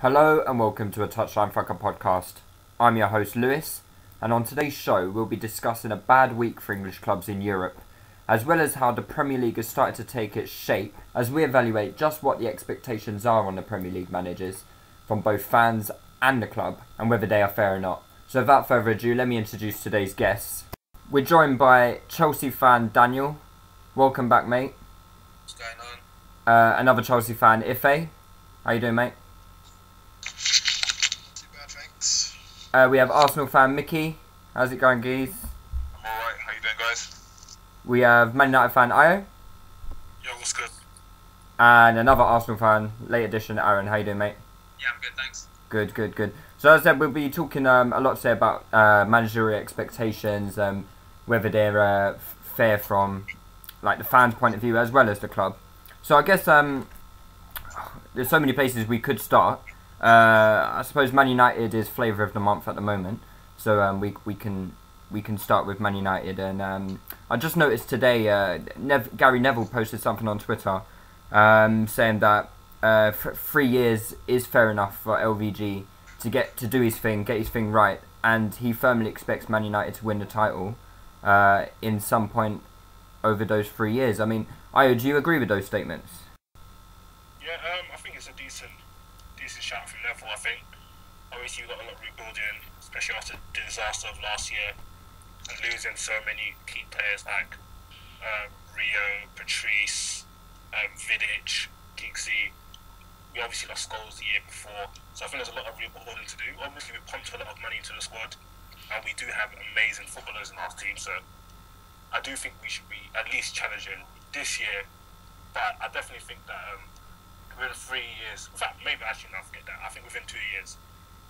Hello and welcome to a Touchline Fucker podcast. I'm your host Lewis, and on today's show we'll be discussing a bad week for English clubs in Europe, as well as how the Premier League has started to take its shape as we evaluate just what the expectations are on the Premier League managers from both fans and the club, and whether they are fair or not. So without further ado, let me introduce today's guests. We're joined by Chelsea fan Daniel. Welcome back, mate. What's going on? Another Chelsea fan, Ife. How you doing, mate? Not too bad, thanks. We have Arsenal fan Mickey. How's it going, geez? I'm alright, how you doing, guys? We have Man United fan Io. Yo, what's good? And another Arsenal fan, late edition Aaron. How you doing, mate? Yeah, I'm good, thanks. Good. So as I said, we'll be talking a lot today about managerial expectations, whether they're fair from like the fans' point of view as well as the club. So I guess there's so many places we could start. I suppose Man United is flavour of the month at the moment, so we can start with Man United. And I just noticed today Gary Neville posted something on Twitter saying that 3 years is fair enough for LVG to do his thing, get his thing right, and he firmly expects Man United to win the title in some point over those 3 years. I mean, Io, do you agree with those statements? Yeah, I think it's a decent shout from Neville, I think. Obviously, we've got a lot of rebuilding, especially after the disaster of last year, and losing so many key players like Rio, Patrice, Vidic, Giggsy. We obviously lost goals the year before, so I think there's a lot of rebuilding to do. Obviously, we pumped a lot of money into the squad, and we do have amazing footballers in our team, so I do think we should be at least challenging this year. But I definitely think that within 3 years, in fact, maybe actually not forget that. I think within 2 years,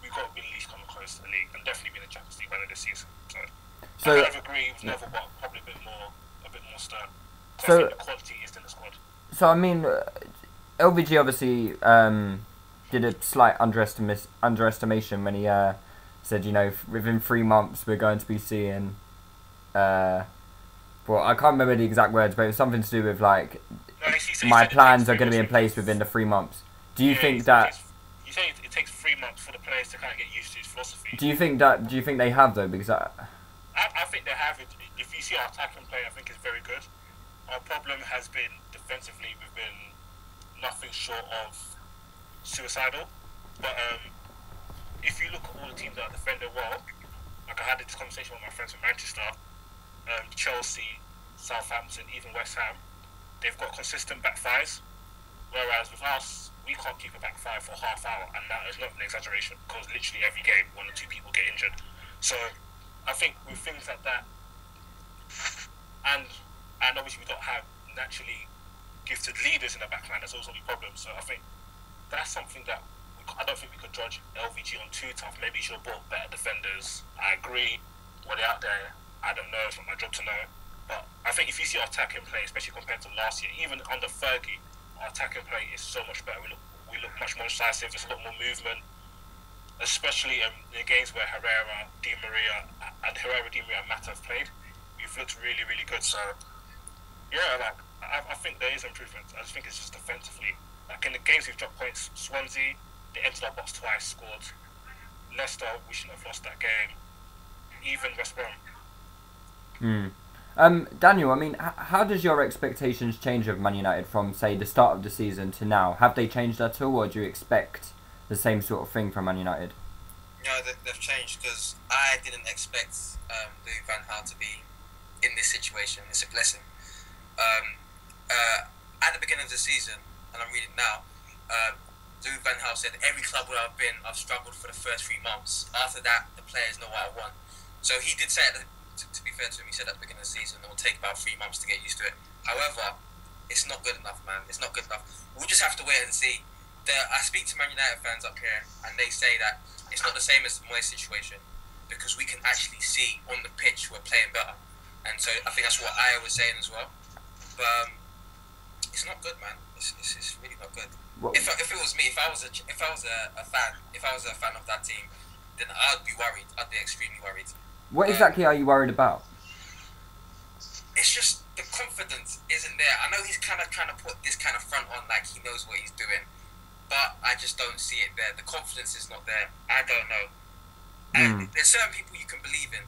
we've got to be at least come close to the league and definitely be in the Champions League by the end of this season. So I kind of agree with Neville, but probably a bit more stern. So I think the quality is in the squad. So I mean, LVG obviously did a slight underestimation when he said, within 3 months we're going to be seeing. Well, I can't remember the exact words, but it was something to do with like my plans are going to be in place within the 3 months. Do you think that? You say it takes 3 months for the players to kind of get used to his philosophy. Do you think they have though? Because I think they have it. If you see our attacking play, I think it's very good. Our problem has been defensively. We've been nothing short of suicidal. But if you look at all the teams that are defending well, like I had this conversation with my friends from Manchester, Chelsea, Southampton, even West Ham, they've got consistent back fives. Whereas with us, we can't keep a back five for half hour, and that is not an exaggeration because literally every game, 1 or 2 people get injured. So I think with things like that, and obviously we don't have naturally gifted leaders in the back line, that's also a problem. So I think that's something that I don't think we could judge LVG on too tough. Maybe you should have brought better defenders. I agree. Were they out there? I don't know. It's not my job to know. But I think if you see our attacking play, especially compared to last year, even under Fergie, our attacking play is so much better. We look much more decisive. There's a lot more movement, especially in the games where Herrera, Di Maria, and Mata have played. We've looked really, really good. So yeah, like I think there is improvement. I just think it's just defensively. Like in the games we've dropped points, Swansea, they entered our box twice, scored. Leicester, we shouldn't have lost that game. Even West Brom. Daniel, I mean, how does your expectations change of Man United from, say, the start of the season to now? Have they changed at all, or do you expect the same sort of thing from Man United? No, they've changed because I didn't expect Louis van Gaal to be in this situation. It's a blessing. At the beginning of the season, and I'm reading now, Louis van Gaal said, every club where I've been, I've struggled for the first 3 months. After that, the players know what I want. So he did say, to be fair to him, he said at the beginning of the season, it will take about 3 months to get used to it. However, it's not good enough, man. It's not good enough. We'll just have to wait and see. I speak to Man United fans up here, and they say that it's not the same as the Moyes situation because we can actually see on the pitch we're playing better. And so I think that's what Aya was saying as well. But it's not good, man. It's really not good. If it was me, if I was a fan of that team, then I'd be worried. I'd be extremely worried. What exactly are you worried about? It's just the confidence isn't there. I know he's kind of trying to put this kind of front on, like he knows what he's doing, but I just don't see it there. The confidence is not there. I don't know. And there's certain people you can believe in,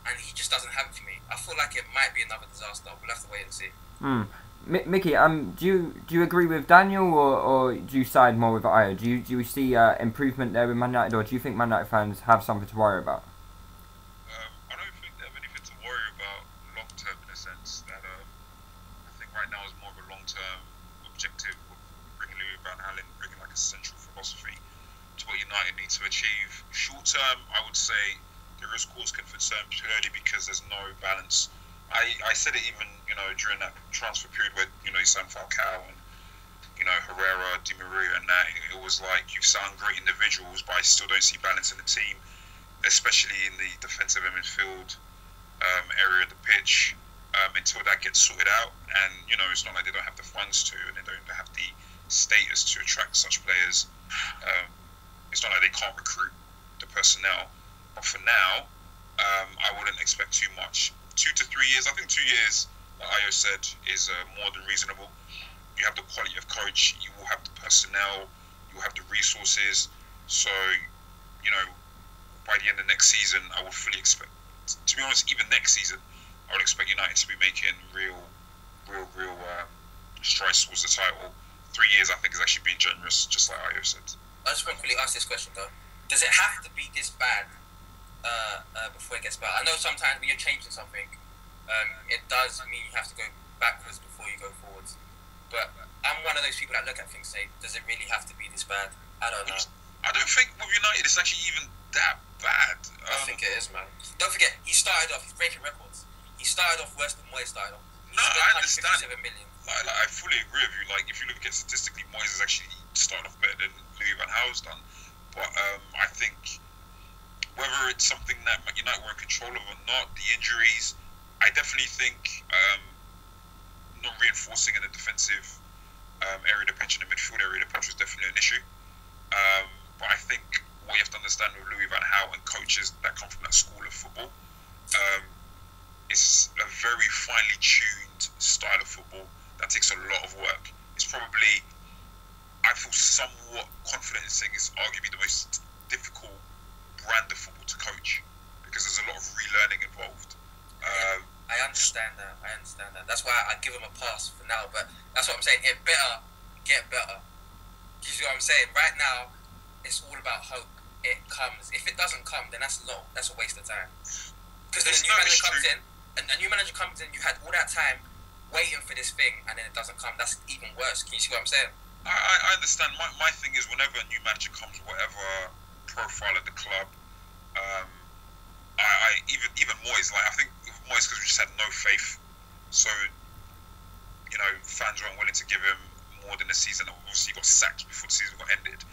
and he just doesn't have it for me. I feel like it might be another disaster. We'll have to wait and see. Mickey, do you agree with Daniel, or do you side more with Ayo? Do you see improvement there with Man United, or do you think Man United fans have something to worry about? I don't think they have anything to worry about long term, in a sense that I think right now is more of a long term objective of bringing Louis van Gaal in, bringing like a central philosophy to what United need to achieve. Short term, I would say there is cause for concern purely because there's no balance. I said it even, during that transfer period where, you signed Falcao and, Herrera, Di Maria and that, it was like you sound great individuals, but I still don't see balance in the team, especially in the defensive and midfield area of the pitch, until that gets sorted out. And, it's not like they don't have the funds to, and they don't have the status to attract such players. It's not like they can't recruit the personnel. But for now, I wouldn't expect too much. 2 to 3 years, I think 2 years, like Ayo said, is more than reasonable. You have the quality of coach, you will have the personnel, you will have the resources. So, by the end of next season, I would fully expect, to be honest, even next season, I would expect United to be making real strides towards the title. 3 years, I think, is actually being generous, just like Ayo said. I just want to quickly ask this question, though. Does it have to be this bad before it gets better? I know sometimes when you're changing something, it does mean you have to go backwards before you go forwards. But I'm one of those people that look at things and say, does it really have to be this bad? I don't know. I don't think with United it's actually even that bad. I think it is, man. Don't forget, he started off, he's breaking records. He started off worse than Moyes started off. I understand. Million. Like, I fully agree with you. Like, if you look at statistically, Moyes has actually started off better than Louis van Gaal's done. But I think whether it's something that United were in control of or not, the injuries, I definitely think not reinforcing in the defensive area of the pitch and the midfield area of the pitch was definitely an issue. But I think what you have to understand with Louis van Gaal and coaches that come from that school of football, it's a very finely tuned style of football that takes a lot of work. It's probably, I feel somewhat confident in saying it's arguably the most difficult brand of football to coach because there's a lot of relearning involved. I understand that. That's why I give him a pass for now. But that's what I'm saying. It better get better. Do you see what I'm saying? Right now, it's all about hope. It comes. If it doesn't come, then that's a waste of time. Because then a new manager comes in, and a new manager comes in. You had all that time waiting for this thing, and then it doesn't come. That's even worse. Can you see what I'm saying? I understand. My thing is whenever a new manager comes, whatever profile at the club, I even Moyes, like I think Moyes because we just had no faith, so fans weren't willing to give him more than a season. Obviously, he got sacked before the season got ended.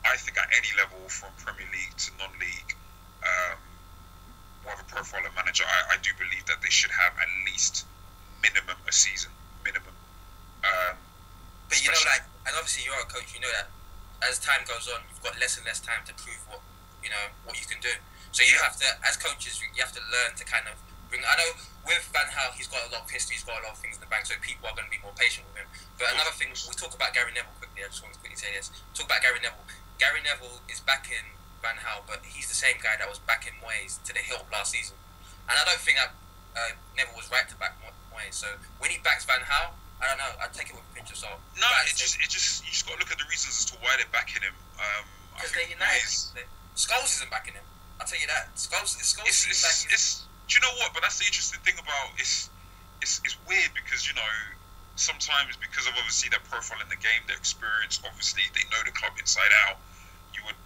I think at any level, from Premier League to non-league, whatever profile of manager, I do believe that they should have at least minimum a season, minimum. But and obviously you're a coach, you know that as time goes on, you've got less and less time to prove what you can do. So you have to, as coaches, you have to learn to kind of bring. I know with Van Gaal, he's got a lot of history, he's got a lot of things in the bank, so people are going to be more patient with him. But another thing, we talk about Gary Neville quickly. I just want to quickly say this. Talk about Gary Neville. Gary Neville is backing Van Gaal, but he's the same guy that was backing Moyes to the hilt last season. And I don't think that Neville was right to back Moyes. So when he backs Van Gaal, I don't know. I'd take it with a pinch of salt. No, you just got to look at the reasons as to why they're backing him. Because they're United. Scholes isn't backing him. I'll tell you that. Scholes seems like do you know what? But that's the interesting thing about it's weird because sometimes because of obviously their profile in the game, their experience, obviously they know the club inside out. You would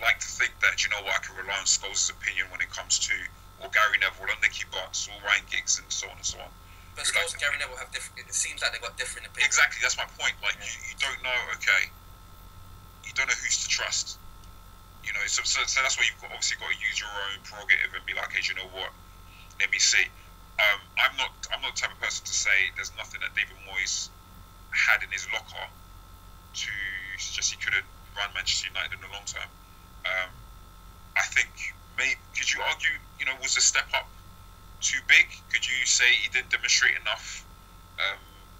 like to think that I can rely on Scholes' opinion when it comes to Gary Neville, or Nicky Butt, or Ryan Giggs, and so on and so on. But Scholes and Gary Neville have different. It seems like they've got different opinions. Exactly, that's my point. Like you don't know. Okay, you don't know who's to trust. So that's why you've obviously got to use your own prerogative and be like, hey, you know what? Let me see. I'm not the type of person to say there's nothing that David Moyes had in his locker to suggest he couldn't run Manchester United in the long term. I think could you argue, was the step up too big? Could you say he didn't demonstrate enough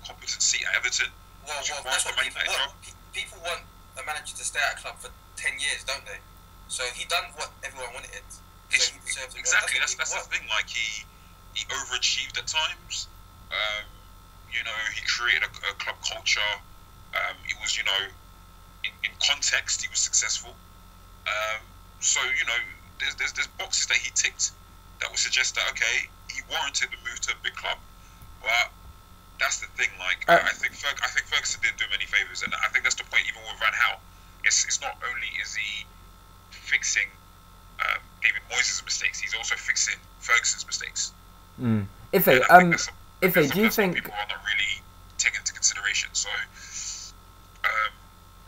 competency at Everton? Well, that's what people want. People want a manager to stay at a club for 10 years, don't they? So he done what everyone wanted. So he deserves it. Exactly. That's the thing. Like he overachieved at times. You know, he created a club culture. He was, you know, in context, he was successful. So you know, there's boxes that he ticked that would suggest that okay, he warranted the move to a big club. But that's the thing. Like I think Ferguson didn't do him any favors, and I think that's the point. Even with Van Gaal, it's not only is he fixing David Moyes' mistakes, he's also fixing Ferguson's mistakes. If do you think people are not really taken into consideration? So,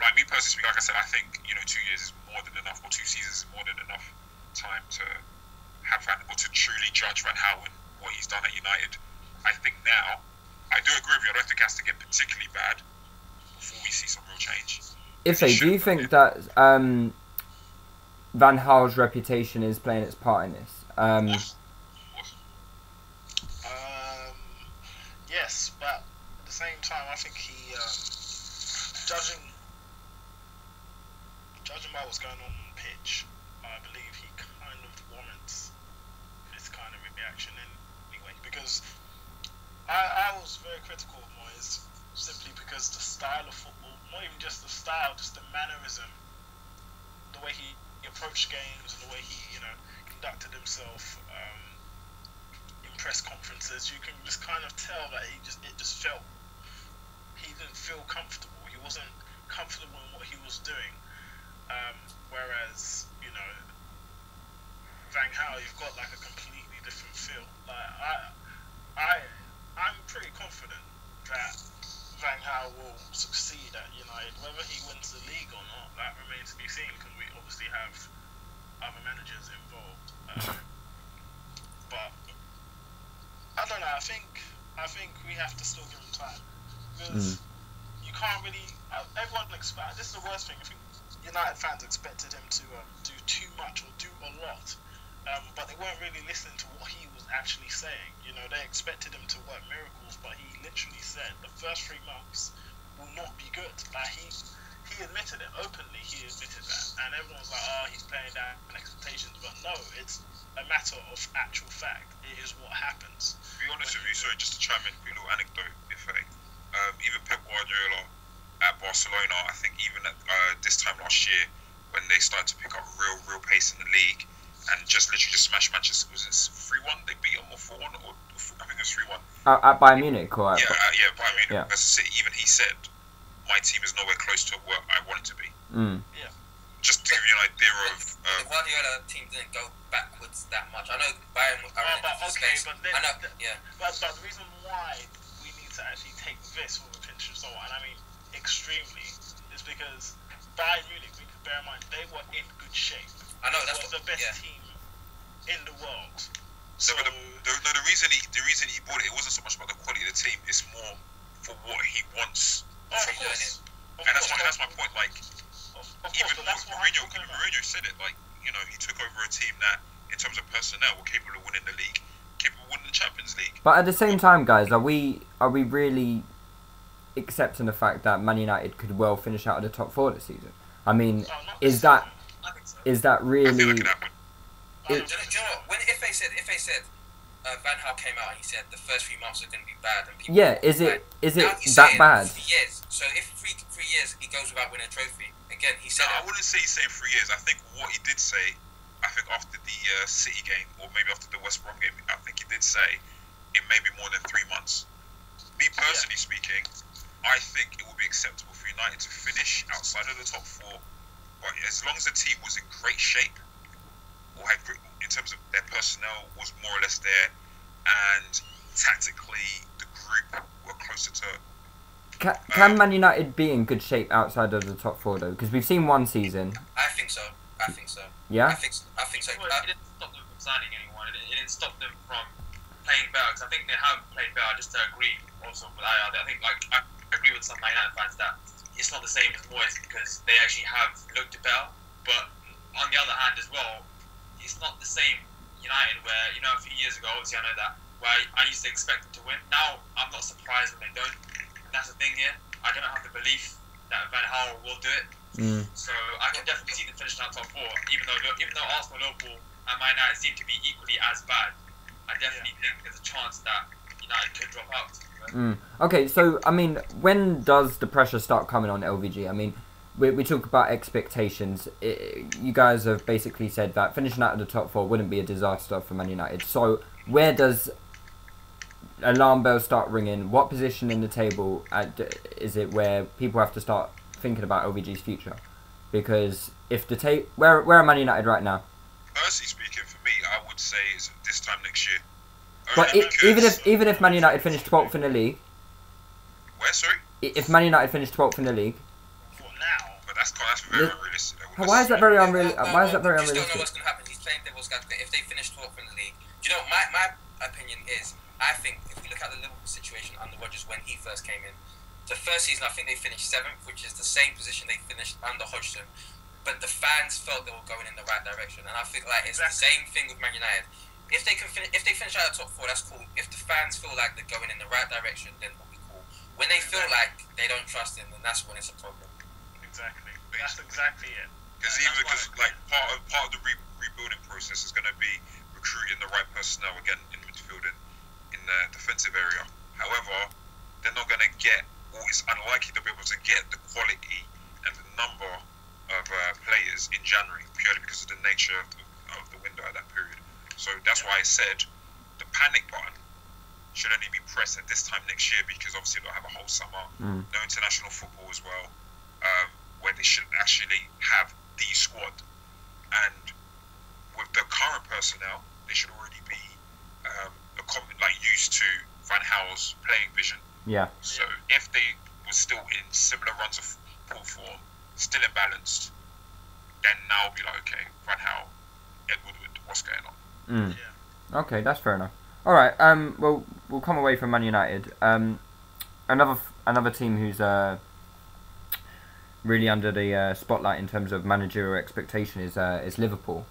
like me personally speaking, like I said, I think 2 years is more than enough, or 2 seasons is more than enough time to have or to truly judge Van Gaal and what he's done at United. I think now, I do agree with you. I don't think it has to get particularly bad before we see some real change. Do you think that Van Gaal's reputation is playing its part in this? Yes, but at the same time, I think he, judging by what's going on the pitch, I believe he kind of warrants this kind of reaction anyway. Because I was very critical of Moyes simply because the style of football, not even just the style, just the mannerism, the way he approached games and the way he, conducted himself in press conferences, you can just kind of tell that he didn't feel comfortable. He wasn't comfortable in what he was doing. Whereas, Van Gaal, you've got like a completely different feel. Like I'm pretty confident that Van Gaal will succeed at United. Whether he wins the league or not, that remains to be seen, because we obviously have other managers involved. But I don't know. I think we have to still give him time, because you can't really. Everyone expect. This is the worst thing. I think United fans expected him to do too much or do a lot, but they weren't really listening to what he was actually saying. They expected him to work miracles, but he literally said the first 3 months will not be good. Like he admitted it openly. He admitted that, and everyone's like, "Oh, he's playing down expectations," but no, it's a matter of actual fact. It is what happens. To be honest with you, sorry, just to chime in, a little anecdote, if even Pep Guardiola at Barcelona, I think even at this time last year, when they started to pick up real pace in the league and just smash Manchester, was it 3-1 they beat them, or 4-1, or I think it was 3-1. At Bayern Munich, or Bayern Munich. Yeah. Versus City. Even he said, "My team is nowhere close to what I want it to be." Yeah. Just to give you an idea of the Guardiola team didn't go backwards that much. I know Bayern were but then, I know, yeah. But the reason why we need to actually take this with a pinch of salt, and I mean extremely, is because Bayern Munich, we could bear in mind, they were in good shape. I know, They were the best team in the world. So, but the reason he bought it wasn't so much about the quality of the team. It's more for what he wants from it. And that's my point. Like, even Mourinho said it. Like, he took over a team that, in terms of personnel, were capable of winning the league, capable of winning the Champions League. But at the same time, guys, are we really accepting the fact that Man United could well finish out of the top 4 this season? I mean, is that really? I feel like it happened. Do you know what? When if they said Van Gaal came out and he said the first 3 months are going to be bad, and people is it that bad? 3 years. So if 3 years he goes without winning a trophy, again he said. No, I wouldn't say he's saying 3 years. I think what he did say, I think after the City game, or maybe after the West Brom game, I think he did say it may be more than 3 months. Me personally speaking, I think it would be acceptable for United to finish outside of the top 4, but as long as the team was in great shape, or had great, in terms of their personnel was more or less there, and tactically the group were closer to. Can Man United be in good shape outside of the top 4 though? Because we've seen one season. I think so. Yeah. I think so. Well, it didn't stop them from signing anyone. It didn't stop them from playing better. Because I think they have played better. Just to agree, also with I think I agree with some Man United fans that it's not the same as Moyes, because they actually have looked better. But on the other hand, as well, it's not the same United where a few years ago, obviously I know that, where I used to expect them to win. Now I'm not surprised when they don't. And that's the thing here. I don't have the belief that Van Gaal will do it. So I can definitely see them finishing out top 4, even though Arsenal, Liverpool, and Man United seem to be equally as bad. I definitely think there's a chance that United could drop out. Okay, so I mean, when does the pressure start coming on LVG? I mean, we talk about expectations. You guys have basically said that finishing out of the top 4 wouldn't be a disaster for Man United. So where does alarm bells start ringing? What position in the table is it where people have to start thinking about LVG's future? Because if the where are Man United right now? Personally speaking, for me, I would say it's this time next year. But even if Man United finished 12th in the league, where, sorry? If Man United finished 12th in the league, what now? But that's very unrealistic. Why is that very unrealistic? Why is that very unrealistic? You just don't know what's going to happen. He's playing devil's advocate. If they finish 12th in the league, do you know my opinion is, I think if we look at the Liverpool situation under Rodgers when he first came in, the first season I think they finished 7th, which is the same position they finished under Hodgson. But the fans felt they were going in the right direction, and I think like it's the same thing with Man United. If they finish out of top 4, that's cool. If the fans feel like they're going in the right direction, then it'll be cool. When they feel like they don't trust him, then that's when it's a problem. Exactly. That's exactly it. Because like part of the rebuilding process is going to be recruiting the right personnel again in midfield and in the defensive area. However, they're not going to get, or it's unlikely to be able to get the quality and the number of players in January purely because of the nature of the window at that period. So that's why I said the panic button should only be pressed at this time next year, because obviously they'll have a whole summer, no international football as well, where they should actually have the squad. And with the current personnel, they should already be used to Van Gaal's playing vision. Yeah. So if they were still in similar runs of full form, still imbalanced, then now I'll be like, okay, Van Gaal, Ed Woodward, what's going on? Okay, that's fair enough. All right. Well, we'll come away from Man United. Another team who's really under the spotlight in terms of managerial expectation is Liverpool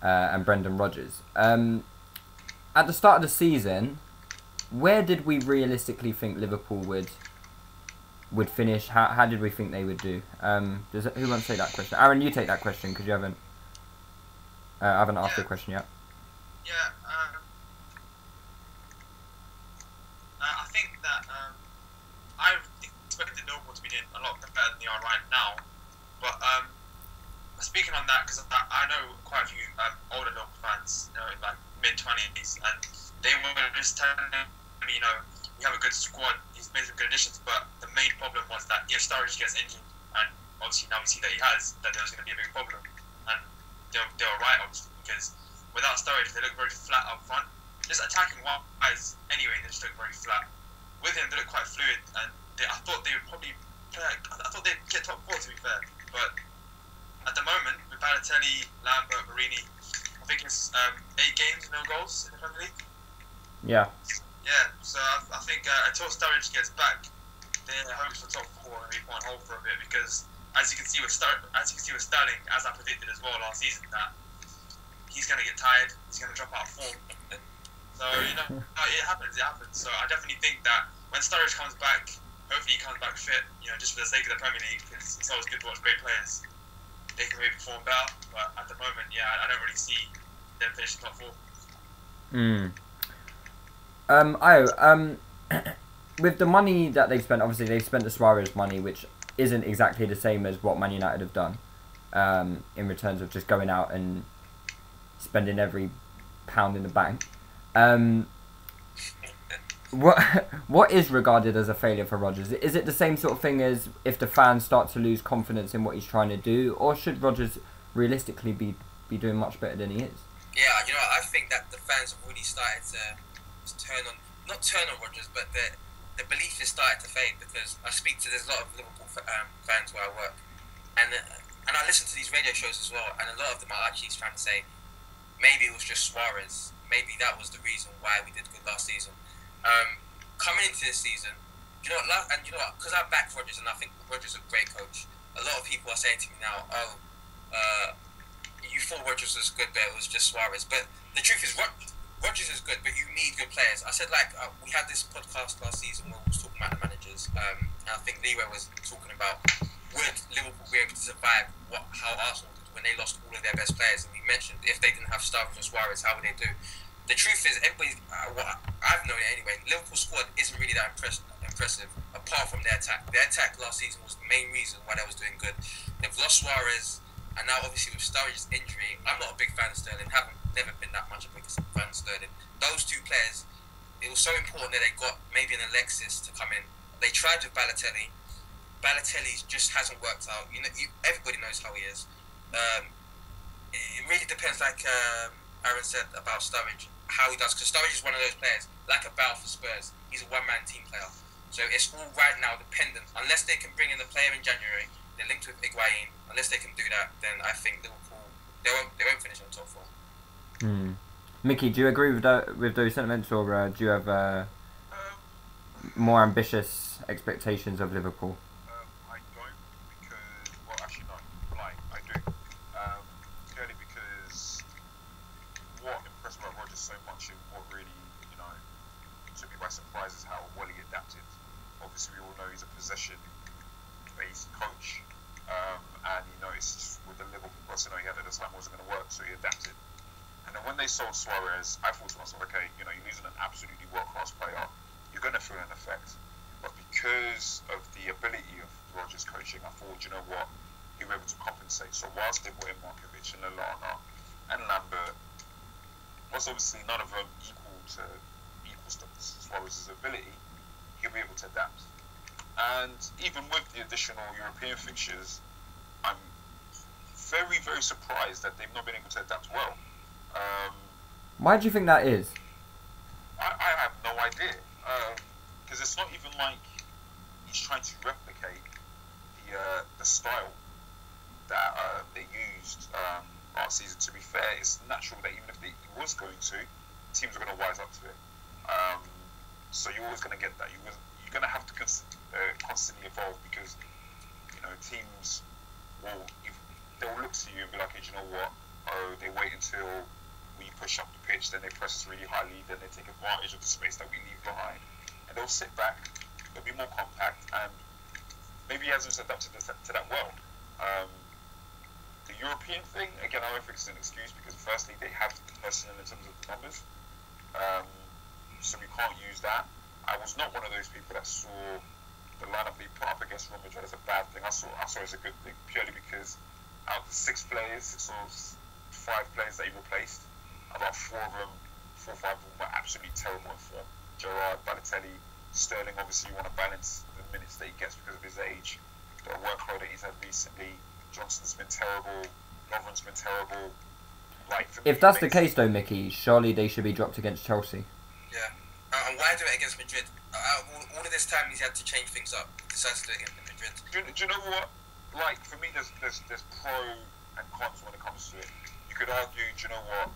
and Brendan Rodgers. At the start of the season, where did we realistically think Liverpool would finish? How did we think they would do? Who wants to take that question? Aaron, you take that question because you haven't. I haven't asked the question yet. Yeah, I think that I expected Liverpool to be doing a lot better than they are right now. But speaking on that, because I know quite a few older Liverpool fans, in like mid-20s, and they were just telling me, we have a good squad, he's made some good additions, but the main problem was that if Sturridge gets injured, and obviously now we see that he has, that there was going to be a big problem. And they were right, obviously, because without Sturridge, they look very flat up front. Just attacking wise, anyway, they just look very flat. With him, they look quite fluid, and I thought they would probably I thought they'd get top 4, to be fair. But at the moment, with Balotelli, Lambert, Marini, I think it's 8 games, no goals in the Premier League. Yeah. Yeah, so I think until Sturridge gets back, their hopes for top 4 will be put on hold for a bit, because as you can see with Sterling, as I predicted as well last season, that he's going to get tired, he's going to drop out of form. So, it happens. So I definitely think that when Sturridge comes back, hopefully he comes back fit, just for the sake of the Premier League, because it's always good to watch great players. They can maybe perform better, but at the moment, I don't really see them finishing top 4. With the money that they've spent, obviously they've spent the Suarez money, which isn't exactly the same as what Man United have done, in returns of just going out and spending every pound in the bank. What is regarded as a failure for Rodgers? Is it the same sort of thing as if the fans start to lose confidence in what he's trying to do, or should Rodgers realistically be doing much better than he is? Yeah, I think that the fans have really started to not turn on Rodgers, but the belief is starting to fade, because there's a lot of Liverpool fans where I work, and I listen to these radio shows as well, and a lot of them are actually trying to say maybe it was just Suarez, maybe that was the reason why we did good last season. Coming into this season, because I back Rodgers and I think Rodgers is a great coach, a lot of people are saying to me now, you thought Rodgers was good, but it was just Suarez. But the truth is, Rodgers is good, but you need good players. I said, we had this podcast last season where we was talking about the managers, and I think Leroy was talking about would Liverpool be able to survive how Arsenal did when they lost all of their best players? And we mentioned if they didn't have Sturridge and Suarez, how would they do? The truth is, everybody, what I've known it anyway, Liverpool's squad isn't really that impressive apart from their attack. Their attack last season was the main reason why they was doing good. They've lost Suarez, and now obviously with Sturridge's injury, I'm not a big fan of Sterling. Never been that much of a big fan of Sterling. Those two players, it was so important that they got maybe an Alexis to come in. They tried with Balotelli. Balotelli just hasn't worked out. Everybody knows how he is. It really depends, like Aaron said about Sturridge, how he does. Because Sturridge is one of those players, like a Bale for Spurs. He's a one-man team player. So it's all right now dependent. Unless they can bring in the player in January, they're linked with Higuain. Unless they can do that, then I think Liverpool they won't finish on top four. Mickey, do you agree with those sentiments, or do you have more ambitious expectations of Liverpool? I don't, because, well, actually no, I do. Purely because what impressed me about Rodgers so much and what really, took me by surprise is how well he adapted. Obviously, we all know he's a possession-based coach, and he noticed with the Liverpool personnel he had at the time wasn't going to work, so he adapted. And then when they sold Suarez, I thought to myself, okay, you're losing an absolutely world-class player, you're going to feel an effect. But because of the ability of Rodgers' coaching, I thought, you know what, he was able to compensate. So whilst they brought in Markovic and Lallana and Lambert, was obviously none of them equal to Suarez's ability, he'll be able to adapt. And even with the additional European fixtures, I'm very, very surprised that they've not been able to adapt well. Why do you think that is? I have no idea. Because it's not even like he's trying to replicate the style that they used last season. To be fair, it's natural that even if he was going to, teams are going to wise up to it. So you're always going to get that. You're going to have to constantly evolve, because teams they'll look to you and be like, hey, do you know what? Oh, they wait until we push up the pitch, then they press us really highly, then they take advantage of the space that we leave behind, and they'll sit back, they'll be more compact, and maybe he hasn't adapted to that well. The European thing, again, I don't think it's an excuse, because firstly, they have personnel in terms of the numbers, so we can't use that. I was not one of those people that saw the lineup they put up against Real Madrid as a bad thing. I saw it as a good thing, purely because out of the 6 or 5 players that he replaced, about 4 or 5 of them were absolutely terrible in form. Gerrard, Balotelli, Sterling, obviously you want to balance the minutes that he gets because of his age, the workload that he's had recently. Johnson's been terrible, Lovren's been terrible. If that's the case though, Mickey, surely they should be dropped against Chelsea. Yeah. And why do it against Madrid? All of this time he's had to change things up. He decides to do it against Madrid. Do you know what? For me, there's pro and cons when it comes to it. You could argue, do you know what?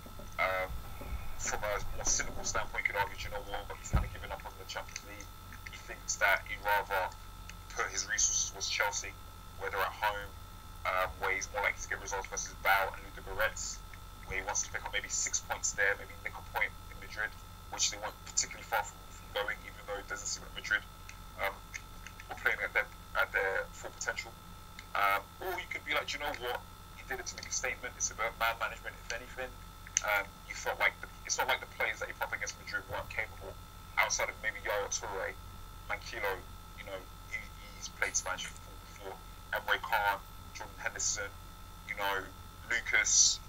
From a more cynical standpoint, you could argue, do you know what? He's kind of given up on the Champions League. He thinks that he'd rather put his resources towards Chelsea, whether at home, where he's more likely to get results versus Bale and Ludogorets, where he wants to pick up maybe 6 points there, maybe nick a point in Madrid, which they weren't particularly far from going, even though it doesn't seem like Madrid were playing at their full potential. Or you could be like, do you know what? He did it to make a statement. It's about man management, if anything. You felt like it's not like the players that he put up against Madrid weren't capable. Outside of maybe Yaya Toure, Manquillo, he's played Spanish football before. Emre Can, Jordan Henderson, Lucas.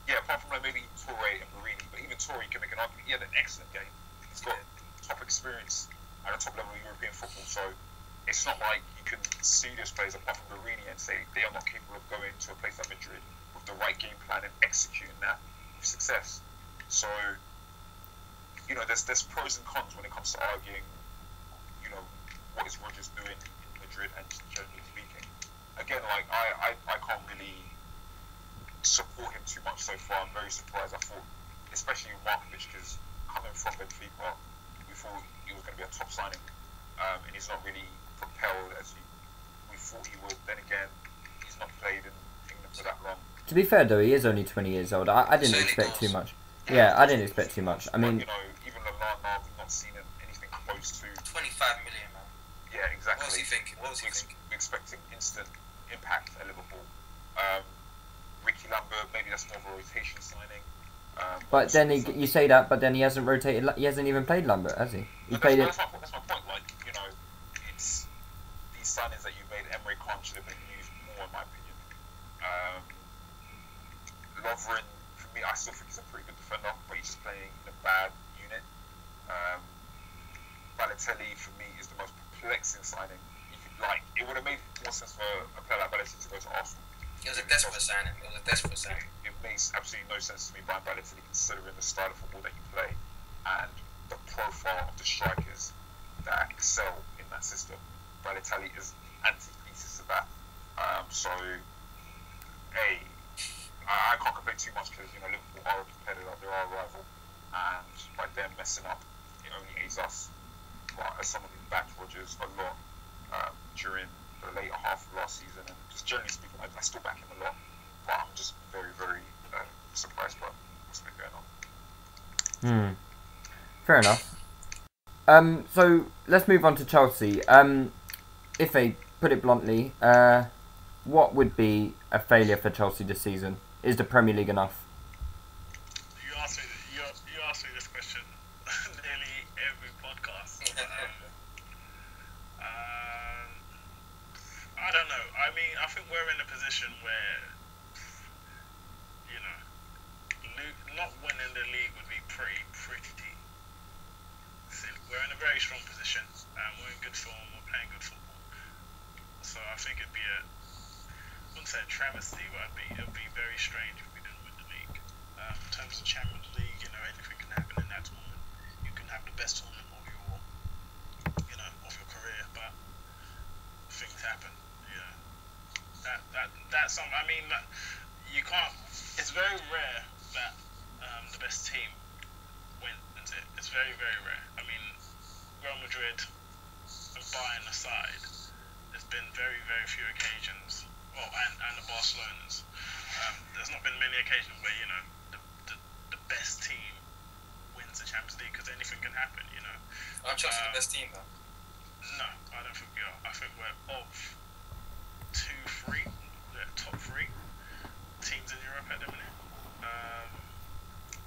Apart from maybe Toure and Marini, but even Toure, you can make an argument. He had an excellent game. He's got top experience at a top level of European football, so it's not like you can see those players apart from Marini and say they are not capable of going to a place like Madrid with the right game plan and executing that with success. So, there's pros and cons when it comes to arguing, what is Rodgers doing in Madrid and generally speaking. Again, I can't really support him too much so far. I'm very surprised. I thought, especially with Markovic, because coming from Benfica, we thought he was going to be a top signing, and he's not really propelled as we thought he would. Then again, he's not played in England for that long. To be fair though, he is only 20 years old. I didn't expect too much. Yeah, I didn't expect too much. I mean, even Lallana, we've not seen anything close to 25 million, man. Yeah, exactly. What was he thinking? We expecting instant impact at Liverpool. Ricky Lambert, maybe that's more of a rotation signing. But then you say that, but then he hasn't rotated. He hasn't even played Lambert, has he? He played it. That's my point. Like, you know, it's these signings that you made. Emre Can should have been used more, in my opinion. Lovren, for me, I still think he's a pretty good defender, but he's just playing in a bad unit. Balotelli, for me, is the most perplexing signing. It would have made more sense for a player like Balotelli to go to Arsenal. It was a desperate signing. It makes absolutely no sense to me buying Balotelli considering the style of football that you play and the profile of the strikers that excel in that system. Balotelli is antithesis of that. I can't complain too much because, you know, Liverpool are a competitor, they are a rival, and by them messing up, it only aids us. But as someone who backed Rodgers a lot during the later half of last season, and just generally speaking, I still back him a lot, but I'm just very, very surprised by what's been going on. Fair enough. So let's move on to Chelsea. If I put it bluntly, what would be a failure for Chelsea this season? Is the Premier League enough? You ask me this question nearly every podcast. I don't know. I mean, I think we're in a position where, you know, not winning the league would be pretty silly. We're in a very strong position. We're in good form. We're playing good football. So I think it'd be I wouldn't say a travesty, but it would be very strange if we didn't win the league. In terms of Champions League, you know, anything can happen in that tournament. You can have the best tournament of your career, but things happen. You know, that's something. I mean, you can't. It's very rare that the best team wins it. It's very, very rare. I mean, Real Madrid and Bayern aside, there's been very, very few occasions. Well, and the Barcelonas. There's not been many occasions where, you know, the best team wins the Champions League, because anything can happen, you know. Aren't Chelsea the best team, though? No, I don't think we are. I think we're of 2-3, the top 3 teams in Europe at the minute.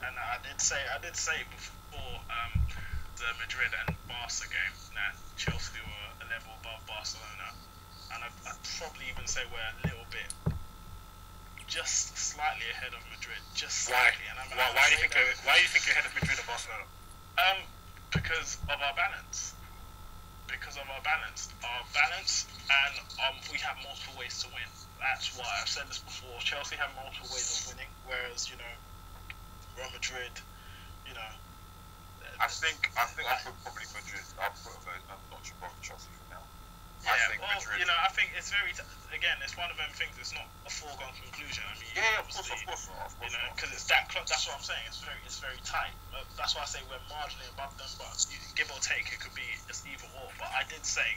And I did say before the Madrid and Barca game that Chelsea were a level above Barcelona. And I'd probably even say we're a little bit, just slightly ahead of Madrid, just slightly. Why do you think you're ahead of Madrid and Barcelona? Because of our balance. Our balance, and we have multiple ways to win. That's why I've said this before. Chelsea have multiple ways of winning, whereas, you know, Real Madrid, you know. I think I put probably Madrid. I'll put a notch above Chelsea for now. Yeah, Madrid. you know, I think it's very again, it's one of them things. It's not a foregone conclusion. I mean, of course not. You know, because it's that close. That's what I'm saying. It's very tight. That's why I say we're marginally above them, but give or take, it could be just either or. But I did say,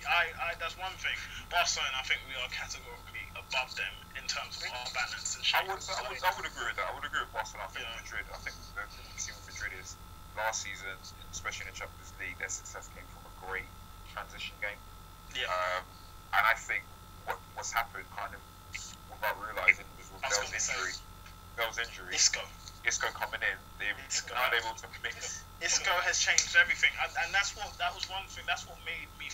that's one thing. Barcelona, I think we are categorically above them in terms of our balance and shape. I would agree with that. I would agree with Barcelona. I think Madrid. I think the thing we've seen with Madrid is last season, especially in the Champions League, their success came from a great transition game. Yeah. And I think what's happened, kind of without realising, was with Bell's injury. Isco coming in, they're not able to mix. Isco has changed everything, and that was one thing. That's what made me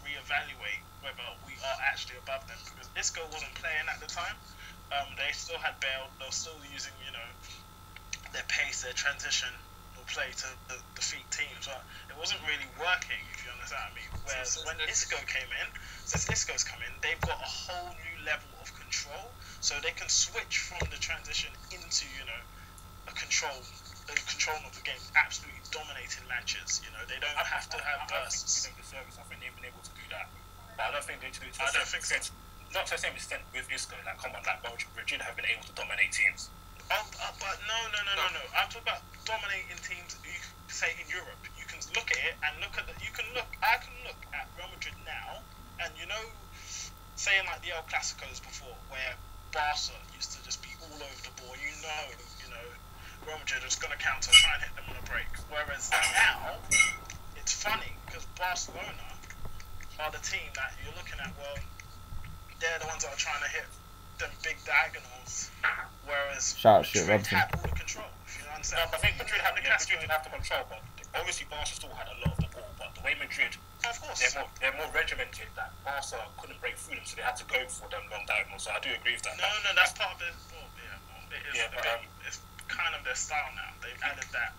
reevaluate whether we are actually above them, because Isco wasn't playing at the time. They still had Bale. They were still using, you know, their pace, their transition play to defeat teams, but it wasn't really working, if you understand me. Whereas when Isco came in, since Isco's come in, they've got a whole new level of control, so they can switch from the transition into, you know, a control of the game, absolutely dominating matches. You know, they don't have to have bursts. I think we did the service. I think they've been able to do that, but I don't think they do it to I don't think so. Not to the same extent with Isco. Like, come on, like Madrid have been able to dominate teams. But no. I'm talking about dominating teams. You can say in Europe, you can look at it and I can look at Real Madrid now, and, you know, saying like the El Clasicos before, where Barca used to just be all over the ball. You know, Real Madrid is going to counter, try and hit them on a break. Whereas now, it's funny because Barcelona are the team that you're looking at. Well, they're the ones that are trying to hit them big diagonals, whereas Shout out Stuart Madrid Robson. had all the control. You know what I'm saying? I think Madrid didn't have the control, but obviously Barca still had a lot of the ball. But the way Madrid, Of course. they're more regimented that Barca couldn't break through them, so they had to go for them long diagonals. So I do agree with that. No, that's part of it. Well, it is Yeah, a but, bit, it's kind of their style now. They've added that.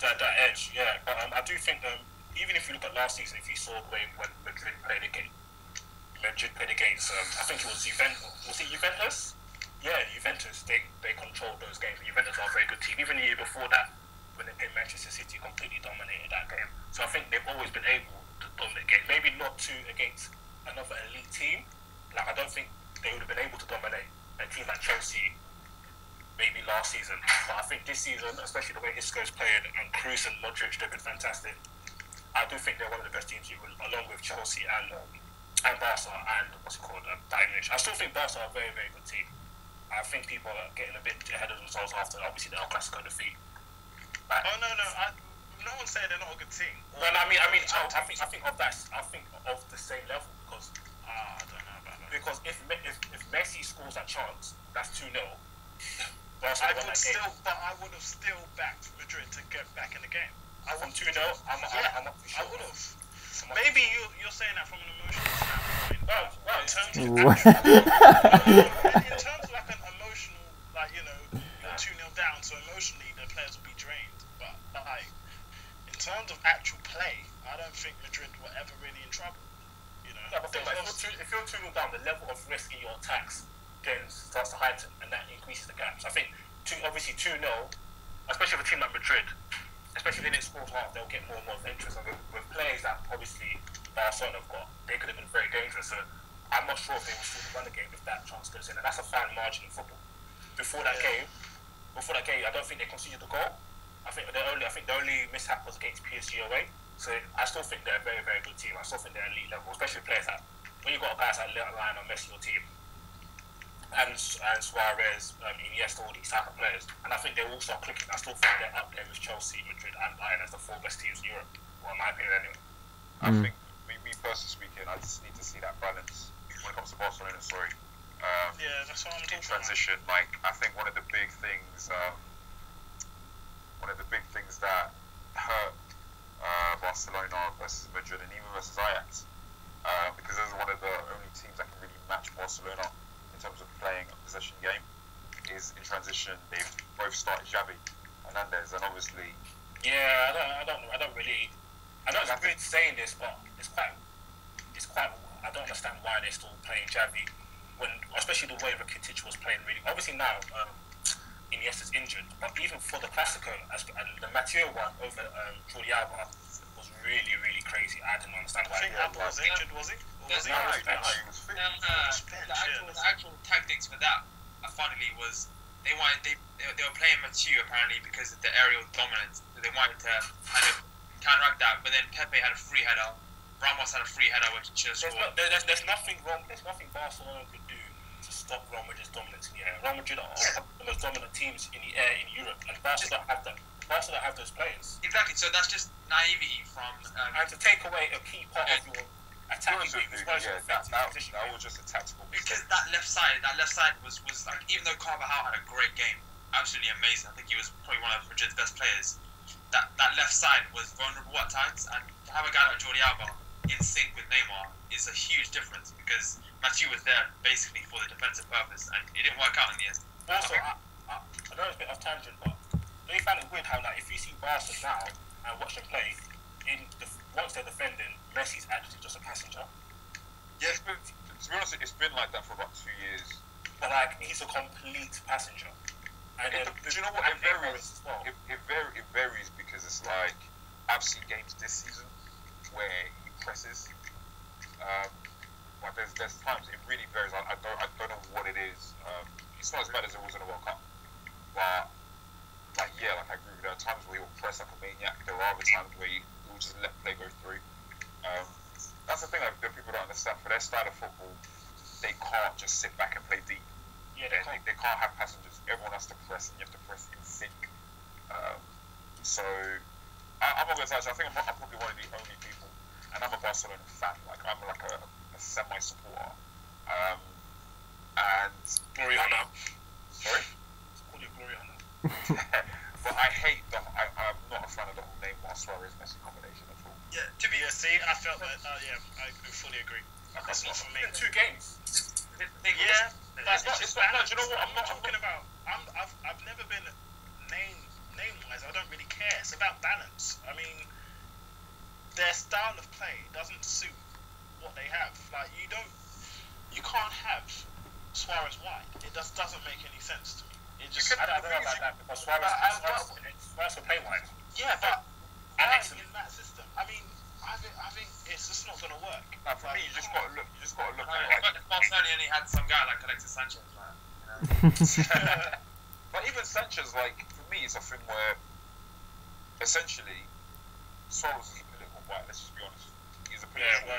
That edge, yeah. But I do think even if you look at last season, if you saw the way when Madrid played against, I think it was Juventus. Was it Juventus? Yeah, Juventus. They controlled those games. Juventus are a very good team. Even the year before that, when they played Manchester City, completely dominated that game. So I think they've always been able to dominate games. Maybe not against another elite team. Like I don't think they would have been able to dominate a team like Chelsea maybe last season. But I think this season, especially the way Isco's playing and Kroos and Modric, they've been fantastic. I do think they're one of the best teams, along with Chelsea and Barca and Bayern Munich. I still think Barca are a very, very good team. I think people are getting a bit ahead of themselves after obviously the El Clasico defeat. Like, No one's saying they're not a good team. Well, I think of that. I think of the same level because I don't know about that. because if Messi scores that chance, that's 2-0. I would have still backed Madrid to get back in the game. I won 2-0. I'm not too sure. I would have. Maybe you're saying that from an emotional standpoint. Well, In terms of like an emotional, like you're 2-0 down, so emotionally the players will be drained. But like in terms of actual play, I don't think Madrid were ever really in trouble. Yeah, but if you're 2-0 down, the level of risk in your attacks then starts to heighten, and that increases the gaps. I think obviously 2-0, especially with a team like Madrid, especially if they didn't score half, they'll get more and more adventurous. And with players that obviously Barcelona have got, they could have been very dangerous. So I'm not sure if they will still run the game if that chance goes in, and that's a fine margin in football. Before that game, I don't think they conceded the goal. I think the only mishap was against PSG away. So I still think they're a very, very good team. I still think they're elite level, especially players that when you got guys like Lionel Messi your team and Suarez, Iniesta, all these type of players, and I think they all start clicking. I still think they're up there with Chelsea, Madrid, and Bayern as the 4 best teams in Europe. Well, in my opinion, anyway. I think me personally speaking, I just need to see that balance when it comes to Barcelona. Sorry. That's what I'm in talking transition. Like I think one of the big things that hurt Barcelona versus Madrid and even versus Ajax, because those are one of the only teams that can really match Barcelona in terms of playing a possession game, is in transition. They've both started Xavi Hernandez, and obviously. Yeah, I don't really. I know it's weird saying this, but it's quite. I don't understand why they're still playing Xavi when, especially the way Rakitic was playing. Really, obviously now Iniesta's injured, but even for the Clasico, the Matteo one over Jordi Alba was really, really crazy. I didn't understand why. I think Alba was injured, was he? Or was he? The actual tactics for that, funnily, was they were playing Matteo apparently because of the aerial dominance. So they wanted to kind of counteract that, but then Pepe had a free header. Ramos had a free header, which just there's nothing wrong. There's nothing Barcelona could do to stop Real Madrid's dominance in the air. Real Madrid are the most dominant teams in the air in Europe, and Barca don't have them. Barca don't have those players. Exactly. So that's just naivety from. And to take away a key part of your attacking game as well as your defensive position. That was just a tactical because that left side was like, even though Carvajal had a great game, absolutely amazing. I think he was probably one of Madrid's best players. That left side was vulnerable at times, and to have a guy like Jordi Alba in sync with Neymar is a huge difference because Mathieu was there basically for the defensive purpose, and it didn't work out in the end. Also, I know it's a bit off tangent, but don't you find it weird how if you see Barca now and watch them play, once they're defending, Messi's actually just a passenger. Yeah, to be honest, it's been like that for about 2 years. But he's a complete passenger. And do you know what? It varies. Well. It varies because it's like I've seen games this season where he presses. But there's times it really varies. I don't know what it is. It's not as bad as it was in the World Cup. But I agree. There are times where he'll press like a maniac. There are other times where he will just let play go through. That's the thing that people don't understand. For their style of football, they can't just sit back and play deep. Yeah, they can't have passengers. Everyone has to press, and you have to press in sync. So I'm not gonna say. I think I'm probably one of the only people, and I'm a Barcelona fan. Like I'm like a semi-supporter. and Gloriana. sorry. Call you Gloriana. But I'm not a fan of the whole Neymar Suarez Messi combination at all. Yeah, to be Yeah, see, I felt that. I fully agree. That's not for me. In 2 games. the thing. Yeah, but It's not. No, do you know what? I'm not talking about. I've never been name wise. I don't really care. It's about balance. I mean, their style of play doesn't suit what they have. Like you can't have Suarez wide. It just doesn't make any sense to me. It just. I don't know about that because Suarez will play wide. Yeah, but Alex in that system, I mean, I think it's just not gonna work. For me, you just got to look. You just got to look I at mean, if Barcelona only had some guy like Alexis Sanchez, man. But even Sanchez, like, for me, it's a thing where essentially Suarez is a political white. Let's just be honest. He's a political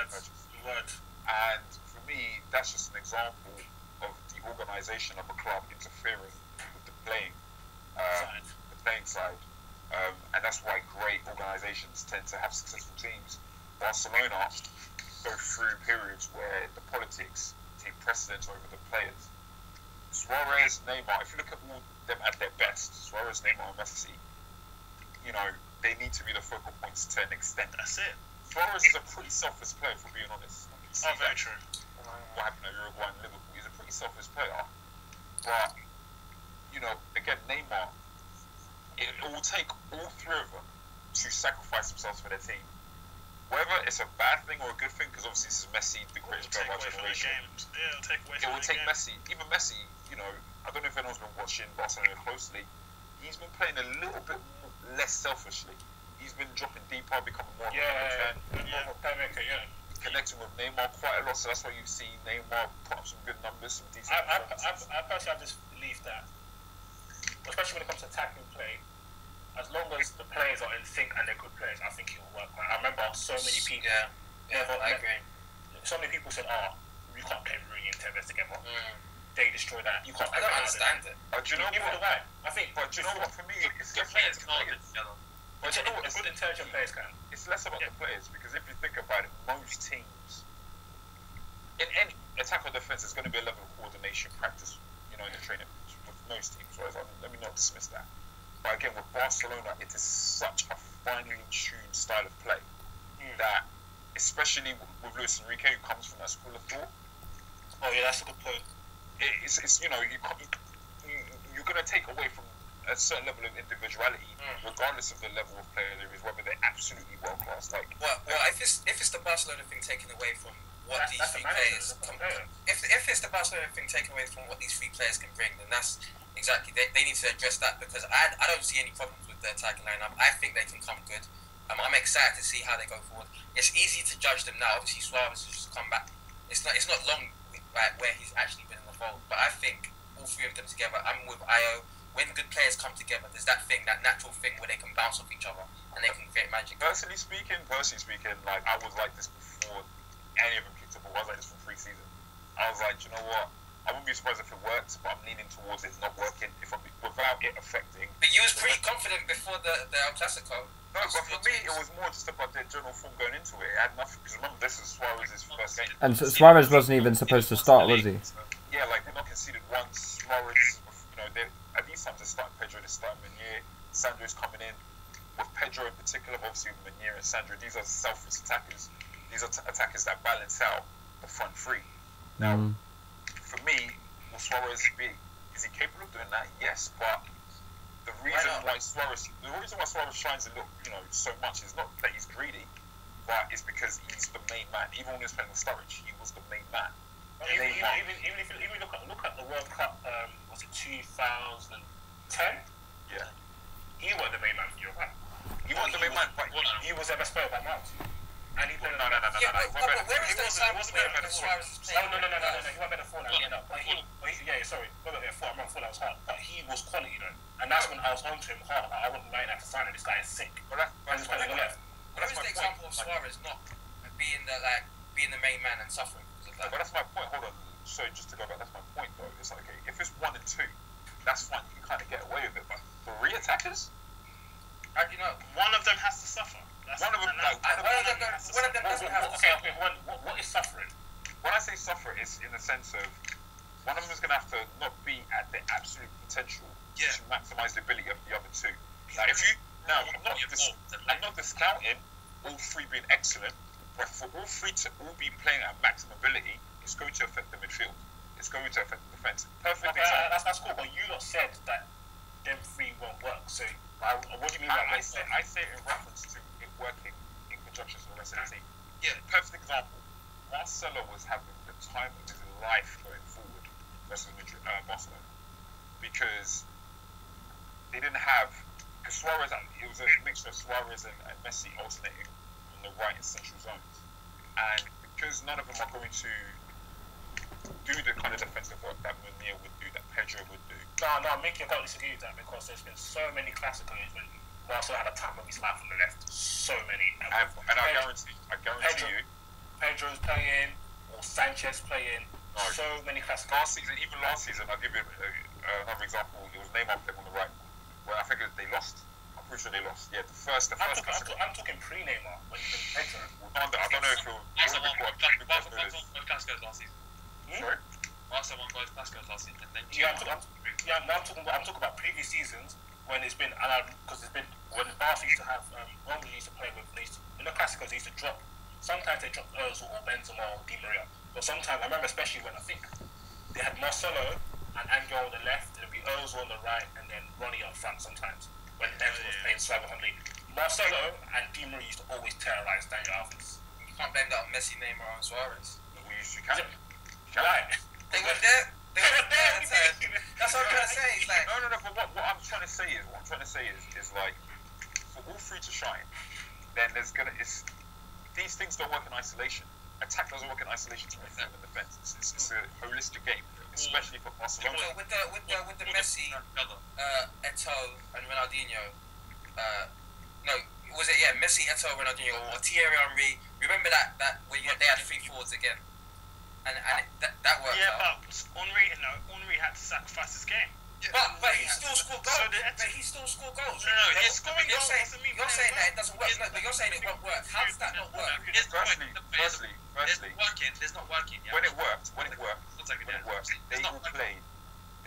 Word. and for me, that's just an example of the organisation of a club interfering with the playing side. And that's why great organisations tend to have successful teams. Barcelona go through periods where the politics take precedence over the players. Suarez, Neymar, if you look at all them at their best, Suarez, Neymar, and Messi, you know, they need to be the focal points to an extent. That's it. Suarez is a pretty selfless player, for being honest. Oh, very true. What happened at Uruguay and Liverpool? He's a pretty selfless player. But, you know, again, Neymar, it will take all 3 of them to sacrifice themselves for their team. Whether it's a bad thing or a good thing, because obviously this is Messi, the greatest player of our generation. It'll take away It from will the take game. Messi, even Messi, you know, I don't know if anyone's been watching Barcelona closely. He's been playing a little bit less selfishly. He's been dropping deeper, becoming more of a number 10, connecting with Neymar quite a lot. So that's why you've seen Neymar put up some good numbers, some decent performances. I personally have this belief that, especially when it comes to attacking play, as long as the players are in sync and they're good players, I think it will work. I remember so many people. I agree. So many people said, "You can't play Rooney and Tevez together. They destroy that. You can't." I don't understand it. Do you know Neither what? do I. I think, But do you know what? For me, it's Good less players about the can't get players. together. But you know what? the good intelligent players can. It's less about the players, because if you think about it, most teams in any attack or defense, there's going to be a level of coordination practice, you know, in the training with most teams. Right? Let me not dismiss that. But again, with Barcelona, it is such a finely tuned style of play that, especially with Luis Enrique, who comes from that school of thought, Oh yeah, that's a good point. it's you know, you're going to take away from a certain level of individuality, regardless of the level of player there is, whether they're absolutely world class. Like, Well, if it's the Barcelona thing taken away from what these That's the 3 manager. players if it's the Barcelona thing taken away from what these 3 players can bring, then that's exactly they need to address that, because I don't see any problems with the attacking lineup. I think they can come good. I'm excited to see how they go forward. It's easy to judge them now. Obviously, Suarez has just come back. It's not long where he's actually been in the fold, but I think all 3 of them together. I'm with Io. When good players come together, there's that natural thing where they can bounce off each other and they can create magic. personally speaking, like, I was like this before any of them kicked a ball. I was like this from pre-season. I was like, you know what? I wouldn't be surprised if it worked, but I'm leaning towards it not working without it affecting. But you was pretty confident before the El Clasico. No, but for me, it was more just about their general form going into it. It had nothing, because remember, this is Suarez's first game. And Suarez wasn't even supposed to start, was he? Yeah, like, they're not conceded once. Suarez, you know, at these times they're starting Pedro, they're starting Meunier. Sandro's coming in. With Pedro in particular, obviously with Meunier and Sandro, these are selfless attackers. These are attackers that balance out the front 3. Now, for me, will Suarez is he capable of doing that? Yes, but the reason why Suarez shines a little, you know, so much is not that he's greedy, but it's because he's the main man. Even when he was playing with Sturridge, he was the main man. Even if you look at the World Cup, was it 2010? Yeah. He wasn't the main man for Uruguay. He wasn't the main man, but He was their best player by miles. And he played. No. Yeah, but where is that time wasn't where better Suarez is No, playing? he went better for that. Sorry. I'm not for that was hard. But he was quality though. And that's when I was onto him hard. Like, I wasn't lying at the sign, this guy is sick. But that's when my they left. Where is the example of Suarez not being the main man and suffering because of that? But that's my point. Hold on. So just to go back, that's my point though. It's like, okay, if it's 1 and 2, that's fine. You can kind of get away with it. But 3 attackers, You know, One of them has to suffer. one of them doesn't have to suffer. What is suffering? when I say suffer, it's in the sense of one of them is going to have to not be at the absolute potential to maximise the ability of the other two. Like if you now, I'm not discounting all three being excellent, but for all three to all be playing at maximum ability, it's going to affect the midfield. It's going to affect the defence. Perfect example. That's cool, but you lot said that them three won't work. So what do you mean by I say it in reference to it working in conjunction with the rest of the team. Yeah, perfect example. Marcelo was having the time of his life going forward versus Barcelona because they didn't have. Because Suarez, it was a mixture of Suarez and Messi alternating on the right and central zones, and because none of them are going to do the kind of defensive work that Munir would do, that Pedro would do. No, Mickey, I don't disagree with that because there's been so many classical games when Marcelo had a time of his life on the left. So many. And I guarantee you, Pedro's playing or Sanchez playing. So many classical. Last season, I'll give you another example. It was Neymar playing on the right. Well, I think they lost. I'm pretty sure they lost. Yeah, the first. I'm talking pre-Neymar when you been Pedro. I don't know if it was. Clasicos last season. Sorry? Barca won both Clasicos last season. I'm talking about previous seasons when it's been because it's been when Barca used to have Romelu used to play with in the Clasicos they used to drop. Sometimes they dropped Ozil or Benzema or Di Maria, but sometimes I remember especially when I think they had Marcelo and Angel on the left, it'd be Ozil on the right, and then Ronnie up front sometimes when Denzel was playing Cyber Huntley. Marcelo and Di Maria used to always terrorise Daniel Alves. You can't blame that on Messi, Neymar, and Suarez. We used to can. Right. They were there. That's what I'm trying to say. It's like no. But what I'm trying to say is like for all three to shine, then these things don't work in isolation. Attack doesn't work in isolation to midfield and defense. It's a holistic game, especially for Barcelona. So with the Messi, Eto'o, and Ronaldinho. Messi, Eto'o, Ronaldinho, or Thierry Henry. Remember that when they had three forwards again, and that worked. Yeah, out. but Henry had to sacrifice his game. But he still scored goals. No, he's scoring goals doesn't mean you're saying that it doesn't work. No, but you're saying it won't work. How does that not work? Firstly, There's not working. Yeah. when it worked, they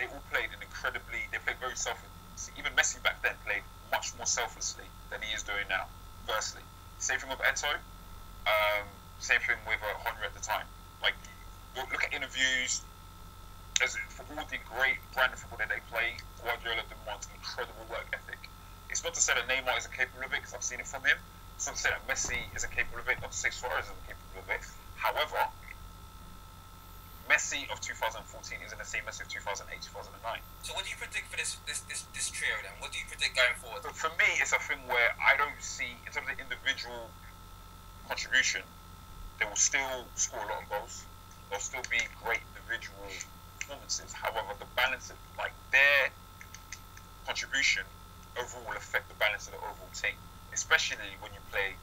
all played an incredibly. They played very selflessly. Even Messi back then played much more selflessly than he is doing now. Firstly, same thing with Eto'o. Same thing with Henry at the time. Like, look at interviews. For all the great brand of football that they play, Guardiola demands incredible work ethic. It's not to say that Neymar isn't capable of it, because I've seen it from him. It's not to say that Messi isn't capable of it, not to say Suarez isn't capable of it. However, Messi of 2014 isn't the same Messi of 2008, 2009. So what do you predict for this trio then? What do you predict going forward? But for me, it's a thing where I don't see, in terms of individual contribution, they will still score a lot of goals. There'll still be great individual performances. However, the balance of their contribution overall will affect the balance of the overall team, especially when you play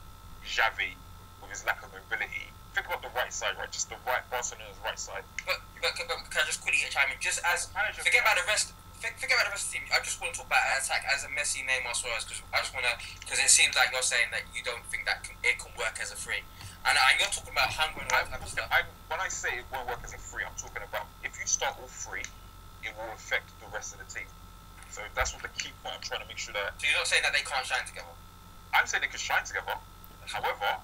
Xavi with his lack of mobility. Think about the right side, right? Just the right Barcelona's right side. But can I just quickly chime in? Just as forget about the rest of the team. I just want to talk about attack as a Messi, Neymar, Suarez, because it seems like you're saying that you don't think that it can work as a three. And you're talking about hunger and all that type of stuff. When I say it won't work as a free, I'm talking about if you start all three, it will affect the rest of the team. So that's what the key point I'm trying to make sure that. So you're not saying that they can't shine together? I'm saying they can shine together. However,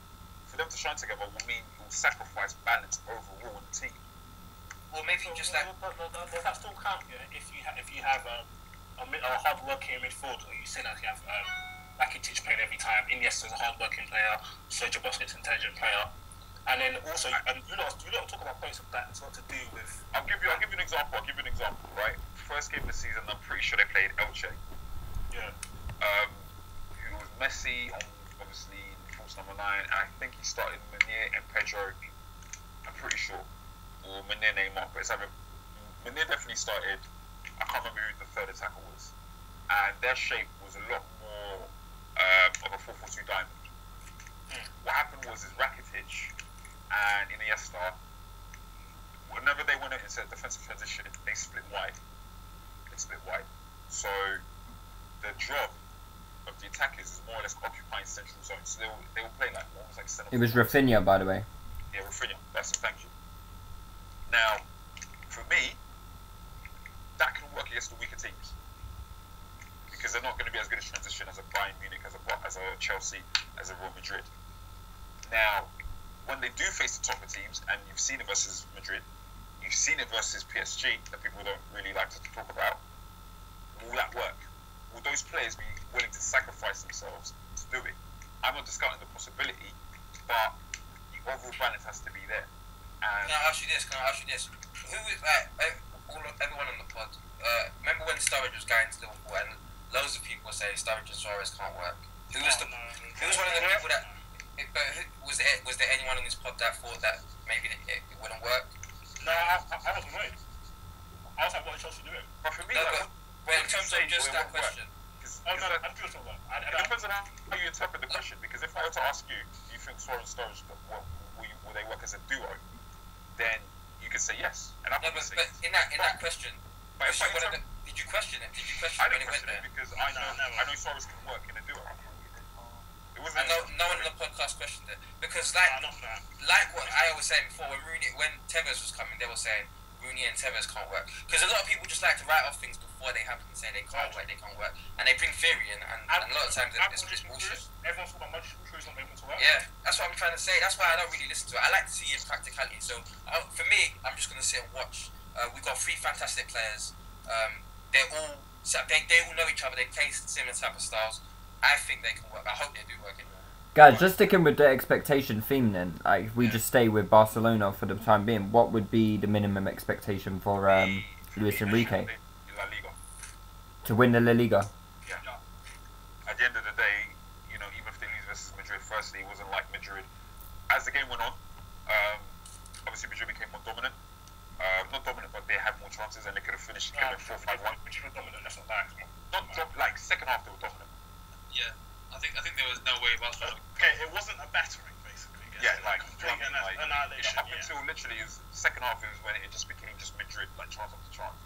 for them to shine together will mean you'll sacrifice balance overall in the team. Or maybe just like. Does that still count? Yeah? If you have a hard-working midfield, or you say that you have Rakitic playing every time, Iniesta's a hard-working player, Sergio Busquets an intelligent player, and then also you lot talk about points of that. It's got to do with. I'll give you an example. Right, first game of the season, I'm pretty sure they played Elche. Yeah. It was Messi on obviously false number 9, and I think he started Munir and Pedro. I'm pretty sure, or Munir Neymar, but it's either Munir definitely started. I can't remember who the third attacker was, and their shape was a lot more of a 4-4-2 diamond. What happened was Rakitic and Iniesta, whenever they went into defensive transition, they split wide. So the job of the attackers is more or less occupying central zones. So they will play almost like center. It was Rafinha, by the way. Yeah, Rafinha. Thank you. Now, for me, against the weaker teams. Because they're not going to be as good a transition as a Bayern Munich, as a Chelsea, as a Real Madrid. Now, when they do face the tougher teams, and you've seen it versus Madrid, you've seen it versus PSG, that people don't really like to talk about, will that work? Will those players be willing to sacrifice themselves to do it? I'm not discounting the possibility, but the overall balance has to be there. And Can I ask you this? Who is everyone on the pod? Remember when Sturridge was going to Liverpool and loads of people were saying Sturridge and Suarez can't work? Who was one of the people that? Was there anyone on this pod that thought that maybe it wouldn't work? No, I wasn't worried. I was like, what is Chelsea doing? but for me, No, like, but in terms of just that question, Oh no, I'm sure it's not work. it depends on how you interpret the question. Because if I were to ask you, do you think Suarez and Sturridge will they work as a duo? Then you could say yes, and I'm no, going to but say in that question, But if I did you question it? Did you question I it when didn't it went question it there? because I know Suarez can work in a duo. It wasn't. And no one on the podcast questioned it because Not that. like what I was saying before, when Tevez was coming, they were saying Rooney and Tevez can't work because a lot of people just like to write off things before they happen and say they can't work, and they bring theory in, and a lot of times it's bullshit. Everyone's talking about Managerial Expectations not able to work. Yeah, that's what I'm trying to say. That's why I don't really listen to it. I like to see it in practicality. So for me, I'm just going to sit and watch. We've got 3 fantastic players. They all know each other. They play similar type of styles. I think they can work. I hope they do work anyway. Guys, just sticking with the expectation theme then, like if we just stay with Barcelona for the time being, what would be the minimum expectation for Luis Enrique La Liga. to win the La Liga? Yeah. At the end of the day, you know, even if they lose versus Madrid, firstly, it wasn't like Madrid. As the game went on, obviously Madrid became more dominant. Not dominant, but they had more chances and they could have finished the game 4-5-1. Madrid were dominant. That's not bad. Like second half, they were dominant. Yeah, I think there was no way Barcelona. Okay, it wasn't a battering, basically. Yeah, like complete like annihilation. up until literally it was second half is when it just became just Madrid, like chance after chance.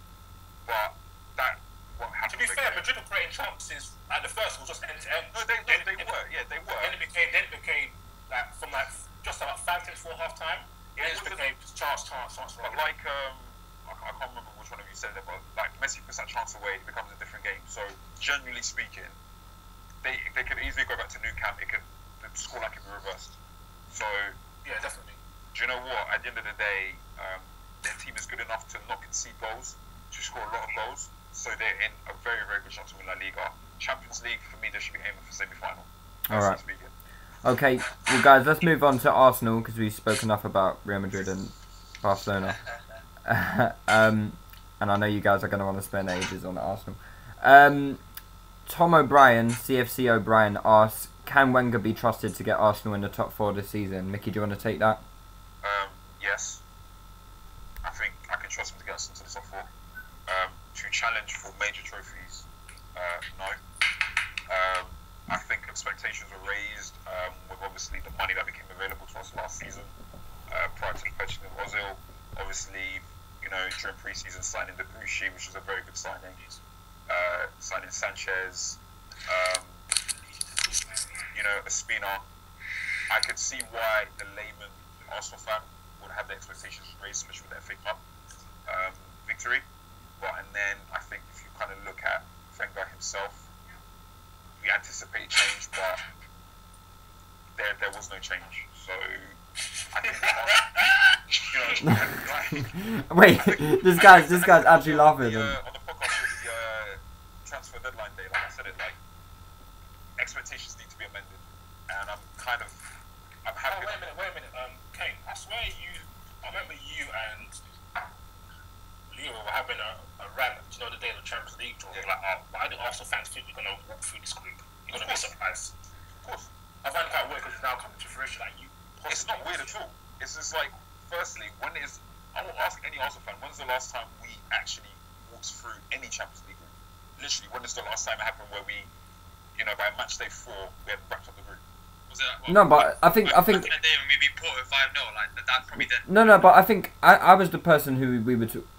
But that what To happened. be fair, Madrid were creating chances. Like the first was just end to end. No, they were. Yeah, they were. Then it became like from like just about 5 minutes before half time. It just became chance. But like I can't remember which one of you said it, but like Messi puts that chance away, it becomes a different game. So generally speaking, they could easily go back to Nou Camp. The scoreline could be reversed. So Yeah, definitely. do you know what? At the end of the day, their team is good enough to not concede goals, to score a lot of goals. So they're in a very, very good shot to win La Liga. Champions League, for me, they should be aiming for semi-final. All right. Speaking. Okay, well guys, let's move on to Arsenal because we've spoken enough about Real Madrid and Barcelona. And I know you guys are going to want to spend ages on Arsenal. Tom O'Brien, CFC O'Brien asks, can Wenger be trusted to get Arsenal in the top 4 this season? Mickey, do you want to take that? Yes. I think I can trust him to get us into the top 4. To challenge for major trophies, no. I think expectations were raised with obviously the money that became available to us last season prior to the purchasing of Ozil. Obviously, you know, during pre-season signing Debussy, which was a very good signing. Signing Sanchez, you know, Espina. I could see why the layman Arsenal fan would have the expectations raised, especially with the FA Cup victory. But and then I think if you kind of look at Wenger himself, we anticipate change, but there was no change. So I think Wait, this guy's actually laughing. on the podcast with the transfer deadline day, like I said it, like expectations need to be amended, and I'm happy. Wait a minute. Kane, I swear I remember you and Leo were having a rant, you know, the day of the Champions League draw. Yeah. Like, why do Arsenal fans think we're going to walk through this group? You're going to be surprised. Of course. I find it quite weird because it's now coming to fruition. Like, It's not weird at all. It's just like, firstly, I will ask any Arsenal fan, when's the last time we actually walked through any Champions League group? Literally, when is the last time it happened where we, you know, by match day 4, we had wrapped up the group? Was it, No, but I think back in the day when we beat Porto 5-0, like that probably then. No, but I think I was the person who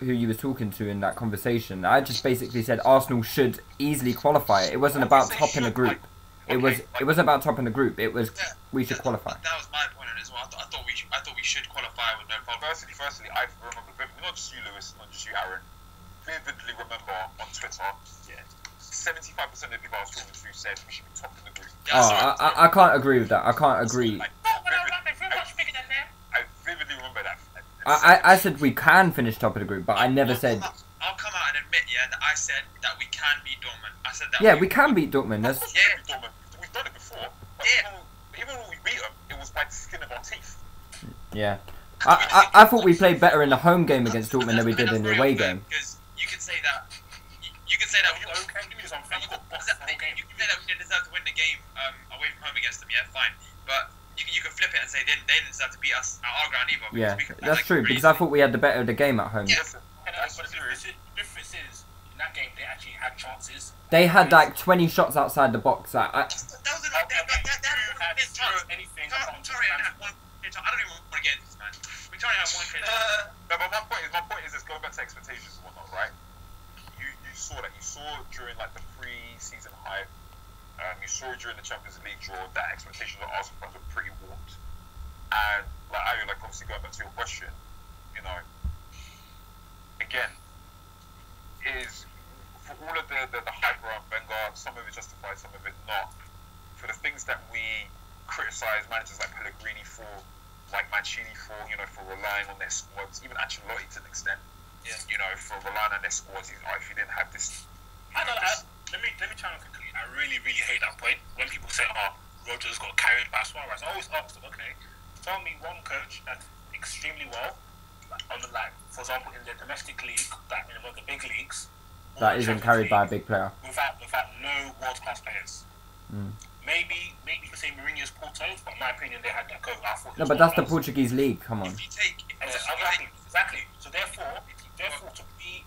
you were talking to in that conversation. I just basically said Arsenal should easily qualify. It wasn't about topping the group. It wasn't about topping the group. It was we should qualify. That was my point on it as well. I thought we should qualify with no problem. Firstly, I remember, not just you, Lewis, not just you, Aaron. vividly remember on Twitter, 75% of the people I was talking to said we should be top in the group. I can't agree with that. I can't agree. Like, I vividly remember that. I said we can finish top of the group, but I never said. I'll come out and admit, that I said that we can beat Dortmund. I said that. Yeah, we can beat Dortmund. That's. We've done it before. But even when we beat them, it was by the skin of our teeth. Yeah. I thought we played better in the home game against Dortmund than we did in the away game. Because you can say that. You can say that. You can say that we didn't deserve to win the game away from home against them. Yeah, fine. But you can flip it and say they didn't deserve to beat us at our ground either. Yeah, that's true. Because I thought we had the better of the game at home. Yeah. But the difference is, in that game, they actually had chances. They had like 20 shots outside the box. That was anything. I don't even want to get into this, man. We trying to have one case. No, but my point is, going back to expectations and whatnot, right? You saw that. You saw during like the pre-season hype. You saw during the Champions League draw that expectations of Arsenal fans were pretty warped. And like obviously going back to your question, again, is for all of the hype around Wenger, some of it justified, some of it not. For the things that we criticise managers like Pellegrini for, like Mancini for, for relying on their squads, even Ancelotti to an extent, for relying on their squads. If you didn't have this, let me try and quickly. I really hate that point when people say, Rodgers got carried by Suarez. I always ask them, okay, tell me one coach that's extremely well on the for example, in the domestic league, that in one of the big leagues, that isn't carried by a big player. Without no world class players. Maybe you could say Mourinho's Porto, but in my opinion, they had that go. No, but that's the Portuguese league. Come on. Exactly. So therefore, to be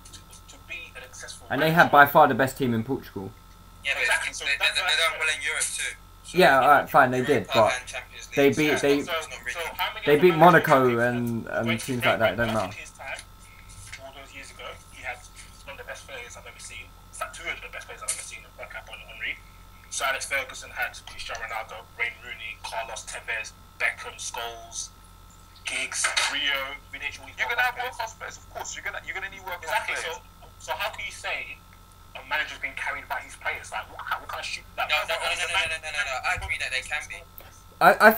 an successful. And they had by far the best team in Portugal. Yeah, but exactly. So they're done well in Europe too. So yeah, alright, fine, they did, but they beat Monaco and teams like that. It don't matter. All those years ago, he had one of the best players I've ever seen. In fact, two of the best players I've ever seen in Bergkamp and Henry. So Alex Ferguson had Cristiano Ronaldo, Wayne Rooney, Carlos Tevez, Beckham, Scholes, Giggs, Rio, Vidic. You're gonna have world-class players, of course. You're gonna need world-class players. So how can you say a manager's been carried by his players? Like, what kind of shoot? Like, no. I agree that they can be. I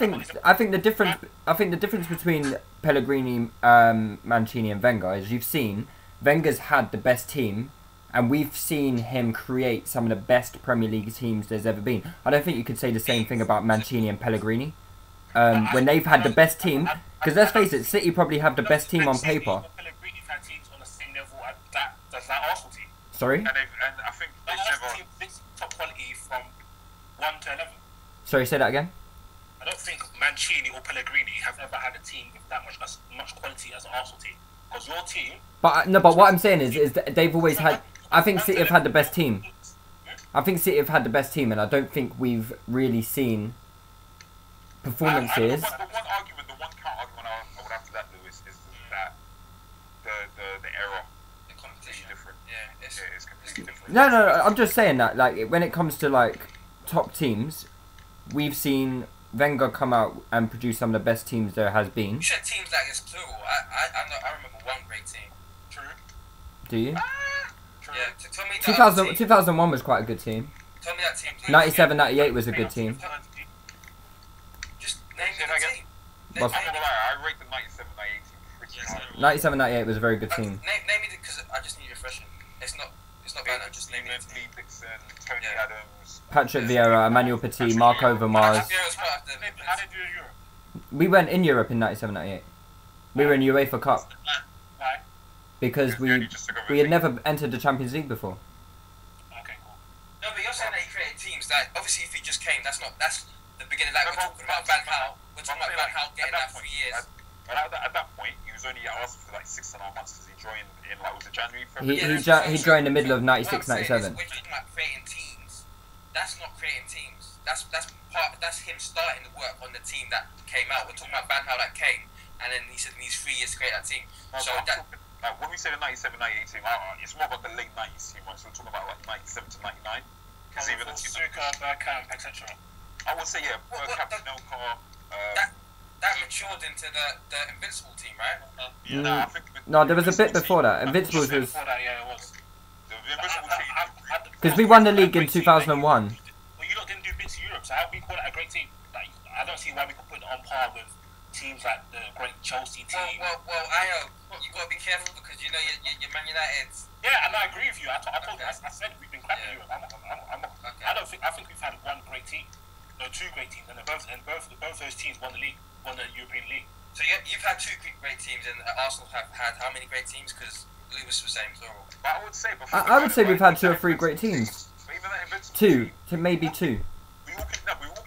think the difference between Pellegrini, Mancini, and Wenger is you've seen Wenger's had the best team, and we've seen him create some of the best Premier League teams there's ever been. I don't think you could say the same thing about Mancini and Pellegrini. When they've had the best team, because let's face it, City probably have the best team on paper. Pellegrini's had teams on the same level as that Arsenal team. Sorry? And I think they've never... This top quality from 1 to 11. Sorry, say that again? I don't think Mancini or Pellegrini have ever had a team with that much quality as an Arsenal team. Because your team... But what I'm saying is that they've always had... I think City have had the best team. I think City have had the best team, and I don't think we've really seen performances... The one counter argument I would have to that, Lewis, is that the error... different. Yeah, it's completely different. No, I'm just saying that, like, when it comes to, like, top teams, we've seen Wenger come out and produce some of the best teams there has been. You said teams like it's plural. I remember one great team. True. Do you? True. Yeah, tell me that 2001 was quite a good team. Tell me that team. 97, 98 was a good team. Just name me the team. I'm not gonna lie, I rate the 97, 98 team pretty high. 97, 98 was a very good team. Name me because I just need refreshing. It's not bad. I'm just naming the team. Lee Dixon, Tony Adams, Patrick Vieira, Emmanuel Petit, Mark Overmars. How did they do in Europe? We went in Europe in 97, 98. We were in UEFA Cup. Why? Because we had never entered the Champions League before. Okay, cool. No, but you're saying that he created teams. Like, obviously, if he just came, that's the beginning. Like, we're talking about Van Gaal. We're talking about Van Gaal getting that for years. But at that point, he was only at Arsenal for like 6.5 months because he joined in like was it January, February? He joined in the middle of 96, 97. We're talking about creating teams. That's not creating teams. That's him starting the work on the team that came out. We're talking about Van Gaal that came, and then he said he needs 3 years to create that team. So that. Like, when we say the 97, 98 team, it's more about the late 90s team, right? So we're talking about like 97 to 99. Because even the team. Bergkamp, etc. I would say, yeah, Bergkamp, Nelka. that matured into the Invincible team, right? Yeah, no, I think No, there was a bit before that. Invincibles was Before that, yeah, it was. the Invincible team. because we won the league in 2001. Well, you lot didn't do bits of Europe, so how do we call that a great team? Like, I don't see why we could put it on par with teams like the great Chelsea team. Well, Ayo, you gotta be careful because you know your Man United. Yeah, and I agree with you. I said we've been crap in Europe. I think we've had one great team, no, two great teams, and both those teams won the European League. So you've had two great teams, and Arsenal have had how many great teams? Because Lewis was saying plural. But I would say before. I would say we've had 2 or 3 great teams. But even that Invincible 2 team, to maybe 2. we all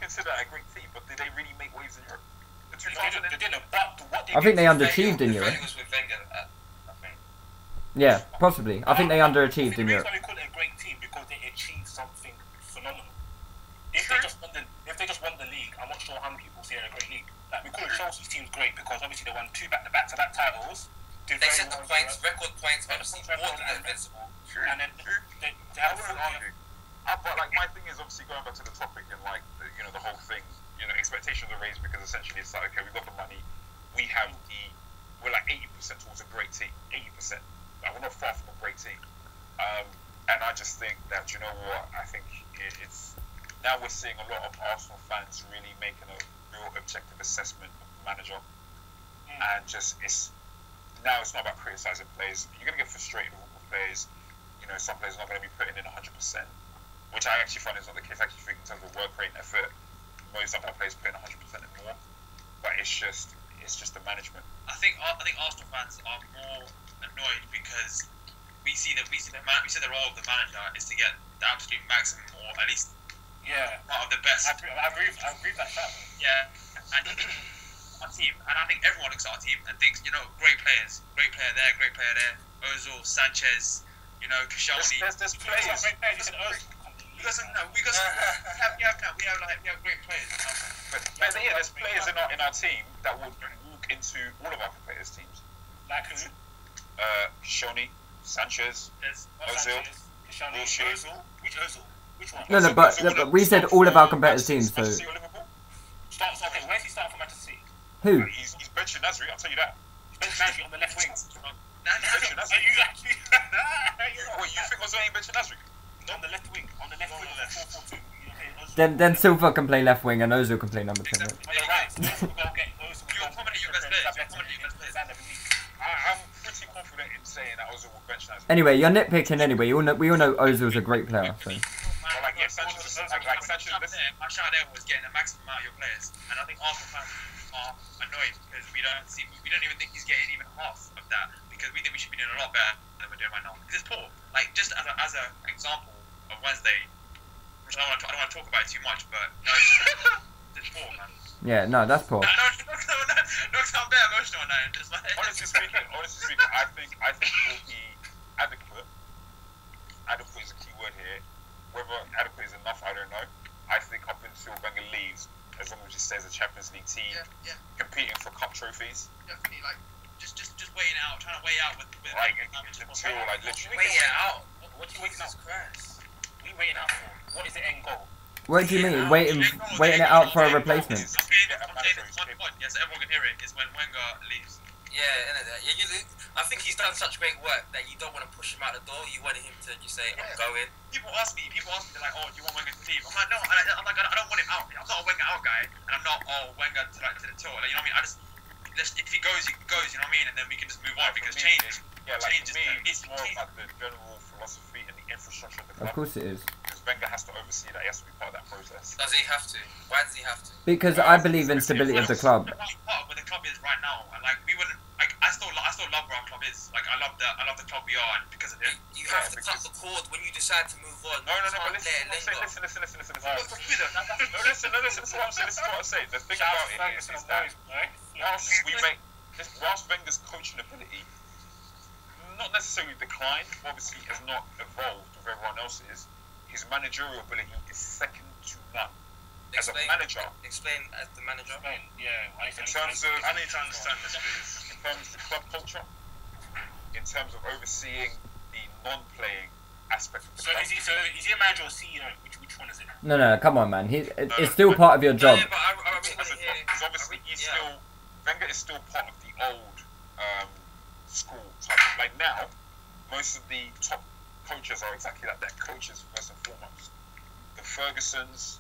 consider that a great team, but did they really make waves in Europe? The They 2000 didn't, but what I think they underachieved in Europe. Wenger was with Wenger, I think. Yeah, possibly. I think they underachieved in Europe. The reason why we call it a great team because they achieved something phenomenal. If they just won the league, I'm not sure how many people say they're a great league. Like, we call it Chelsea's team's great because obviously they won 2 back-to-back titles. They set the points, record points, obviously more than Invincible. And then they I have wouldn't argue. But like my thing is obviously going back to the topic and like the whole thing. Expectations are raised because essentially it's like, okay, we got the money, we're like 80% towards a great team, 80%. Like, we're not far from a great team. And I just think that I think it's now we're seeing a lot of Arsenal fans really making a real objective assessment of the manager, and just it's not about criticising players. You're gonna get frustrated with players. Some players are not going to be putting in 100%, which I actually find is not the case. I actually think in terms of work rate and effort, most of our players put in 100% and more. But it's just the management. I think Arsenal fans are more annoyed because we see the role of the manager is to get the absolute maximum, or at least part of the best. I agree with that fact. Yeah, and our team, and I think everyone looks at our team and thinks, great player there, great player there, Ozil, Sanchez, Koscielny. There's players. We have great players. But there's players in our team that would walk into all of our competitors' teams. Like who? Koscielny, Sanchez, Ozil, Ozil. Which Ozil? Which one? No, but we said all of our competitors' teams, so... Manchester City or Liverpool? Okay, where's he starting for Manchester City? Who? He's benching Nasri, I'll tell you that. He's benching Nasri on the left wing. Benching Nasri. Are you actually? Wait, you think Ozil ain't benching Nasri? No, on the left wing. On the left wing. 4-4-2. Then Silva can play left wing and Ozil can play number 10. On the right. You're commenting your best players. I'm pretty confident in saying that Ozil will bench Nasri. Anyway, you're nitpicking anyway. We all know Ozil's a great player, so... Sanchez, my shout there was getting the maximum out of your players, and I think Arsenal fans are annoyed because we don't even think he's getting even half of that, because we think we should be doing a lot better than we're doing right now. Because it's poor. Like, just as an example of Wednesday, which I don't want to talk about it too much, but no, it's poor, man. Yeah, no, that's poor. No, because I'm very emotional now. Just like honestly speaking, I think it will be adequate. Adequate is a key word here. Whether adequate is enough, I don't know. I think up until Wenger leaves, as long as he stays a Champions League team, competing for cup trophies. Definitely, like just waiting out, trying to weigh out with like until like literally. Wait it out. What are you waiting out for? What are you waiting out for? What is the end goal? What do you mean? Waiting it out for a replacement? I'm saying one point. Yes, everyone can hear it. Is when Wenger leaves. I think he's done such great work that you don't want to push him out the door. You want him to just say, "I'm going." People ask me, they're like, "Oh, do you want Wenger to leave?" I'm like, "No, I don't want him out. I'm not a Wenger out guy, and I'm not Wenger to the till." Like, you know what I mean? If he goes, he goes. You know what I mean? And then we can just move on because change. Change it's more about the general philosophy and the infrastructure of the club. Of course it is. Because Wenger has to oversee that. He has to be part of that process. Does he have to? Why does he have to? Because I believe in stability of the club. The part where the club is right now, and like we wouldn't. Like, I still love where our club is. Like, I love the club we are, and because of him. You have to cut the cord when you decide to move on. No, but listen. Listen. Listen to what I'm saying. The thing about it is that whilst Wenger's coaching ability not necessarily declined, obviously has not evolved with everyone else's, his managerial ability is second to none. As a manager. Explain as the manager. In terms of, I need to understand this, please. In terms of the club culture, in terms of overseeing the non-playing aspect of the club. Is he a manager or CEO? Which one is it? No, come on, man. It's still part of your job. Yeah, but I really hear because obviously Wenger is still part of the old school type. Like now, most of the top coaches are exactly like that. Coaches first and foremost. The Fergusons,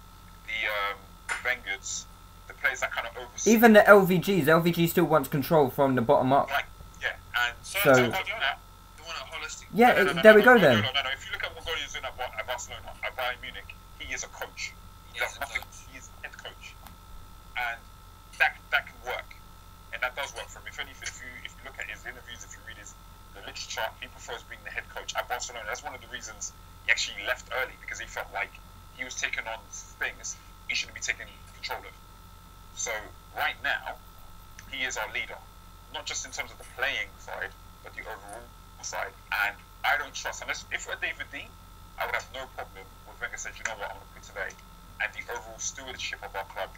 the Wengers, the players that kind of oversee. Even the LVG still wants control from the bottom up. Like, yeah, and So- Guardiola, The one at holistic. Yeah, no, there we go Guardiola, then. No, if you look at what Guardiola's doing at Barcelona, at Bayern Munich, he is a coach. He does nothing. He is a head coach, and that can work, and that does work for him. If anything, if you look at his interviews, if you read the literature, he prefers being the head coach at Barcelona. That's one of the reasons he actually left early, because he felt like he was taking on things he shouldn't be taking control of. So right now, he is our leader, not just in terms of the playing side, but the overall side. And I don't trust, unless if we're David Dean, I would have no problem with Wenger said, you know what, I'm going to quit today. And the overall stewardship of our club,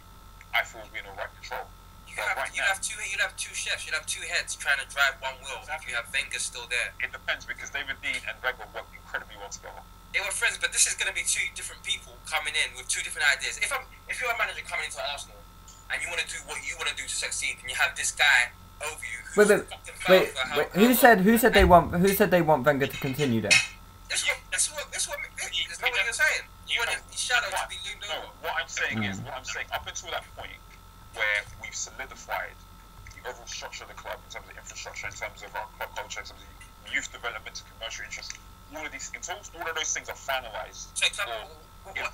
I feel, will be in the right control. You'd have two chefs, you'd have two heads trying to drive one wheel. If you have Wenger still there. It depends, because David Dean and Wenger work incredibly well together. They were friends, but this is going to be two different people coming in with two different ideas. If you're a manager coming into Arsenal and you want to do what you want to do to succeed, and you have this guy over you who's Wait. Who said they want Wenger to continue there? That's what you're saying. You want his shadow to be loomed No, over. what I'm saying is, up until that point where we've solidified the overall structure of the club in terms of infrastructure, in terms of our club culture, in terms of youth development and commercial interests, all of those things are finalised. So, What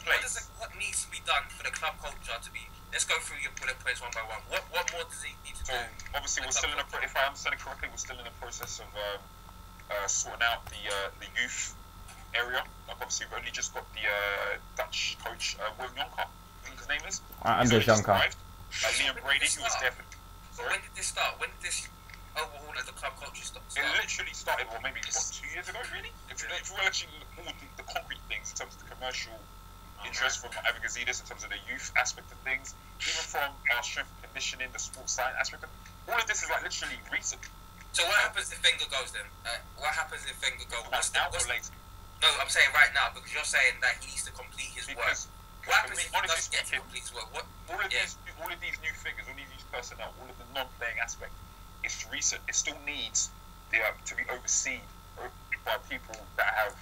what needs to be done for the club culture to be? Let's go through your bullet points one by one. What more does he need to So do? obviously, if I understand it correctly, we're still in the process of sorting out the youth area. Like obviously, we've only just got the Dutch coach Willy Sagnol, I think his name is. Anders Jonker. Liam Brady, who was there. So when did this start? When did this overhaul of the club culture start? It literally started, maybe 2 years ago, really? If we actually look more the concrete things in terms of the commercial interest from Ivan Gazidis, in terms of the youth aspect of things, even from our strength and conditioning, the sports science aspect of all of this is like literally recent. So what happens if Wenger goes then? What happens if Wenger goes? No, I'm saying right now, because you're saying that he needs to complete his work. What happens if he doesn't get to complete his work? All of these new figures, all of these personnel, all of the non-playing aspect, it's recent. It still needs to be overseen by people that are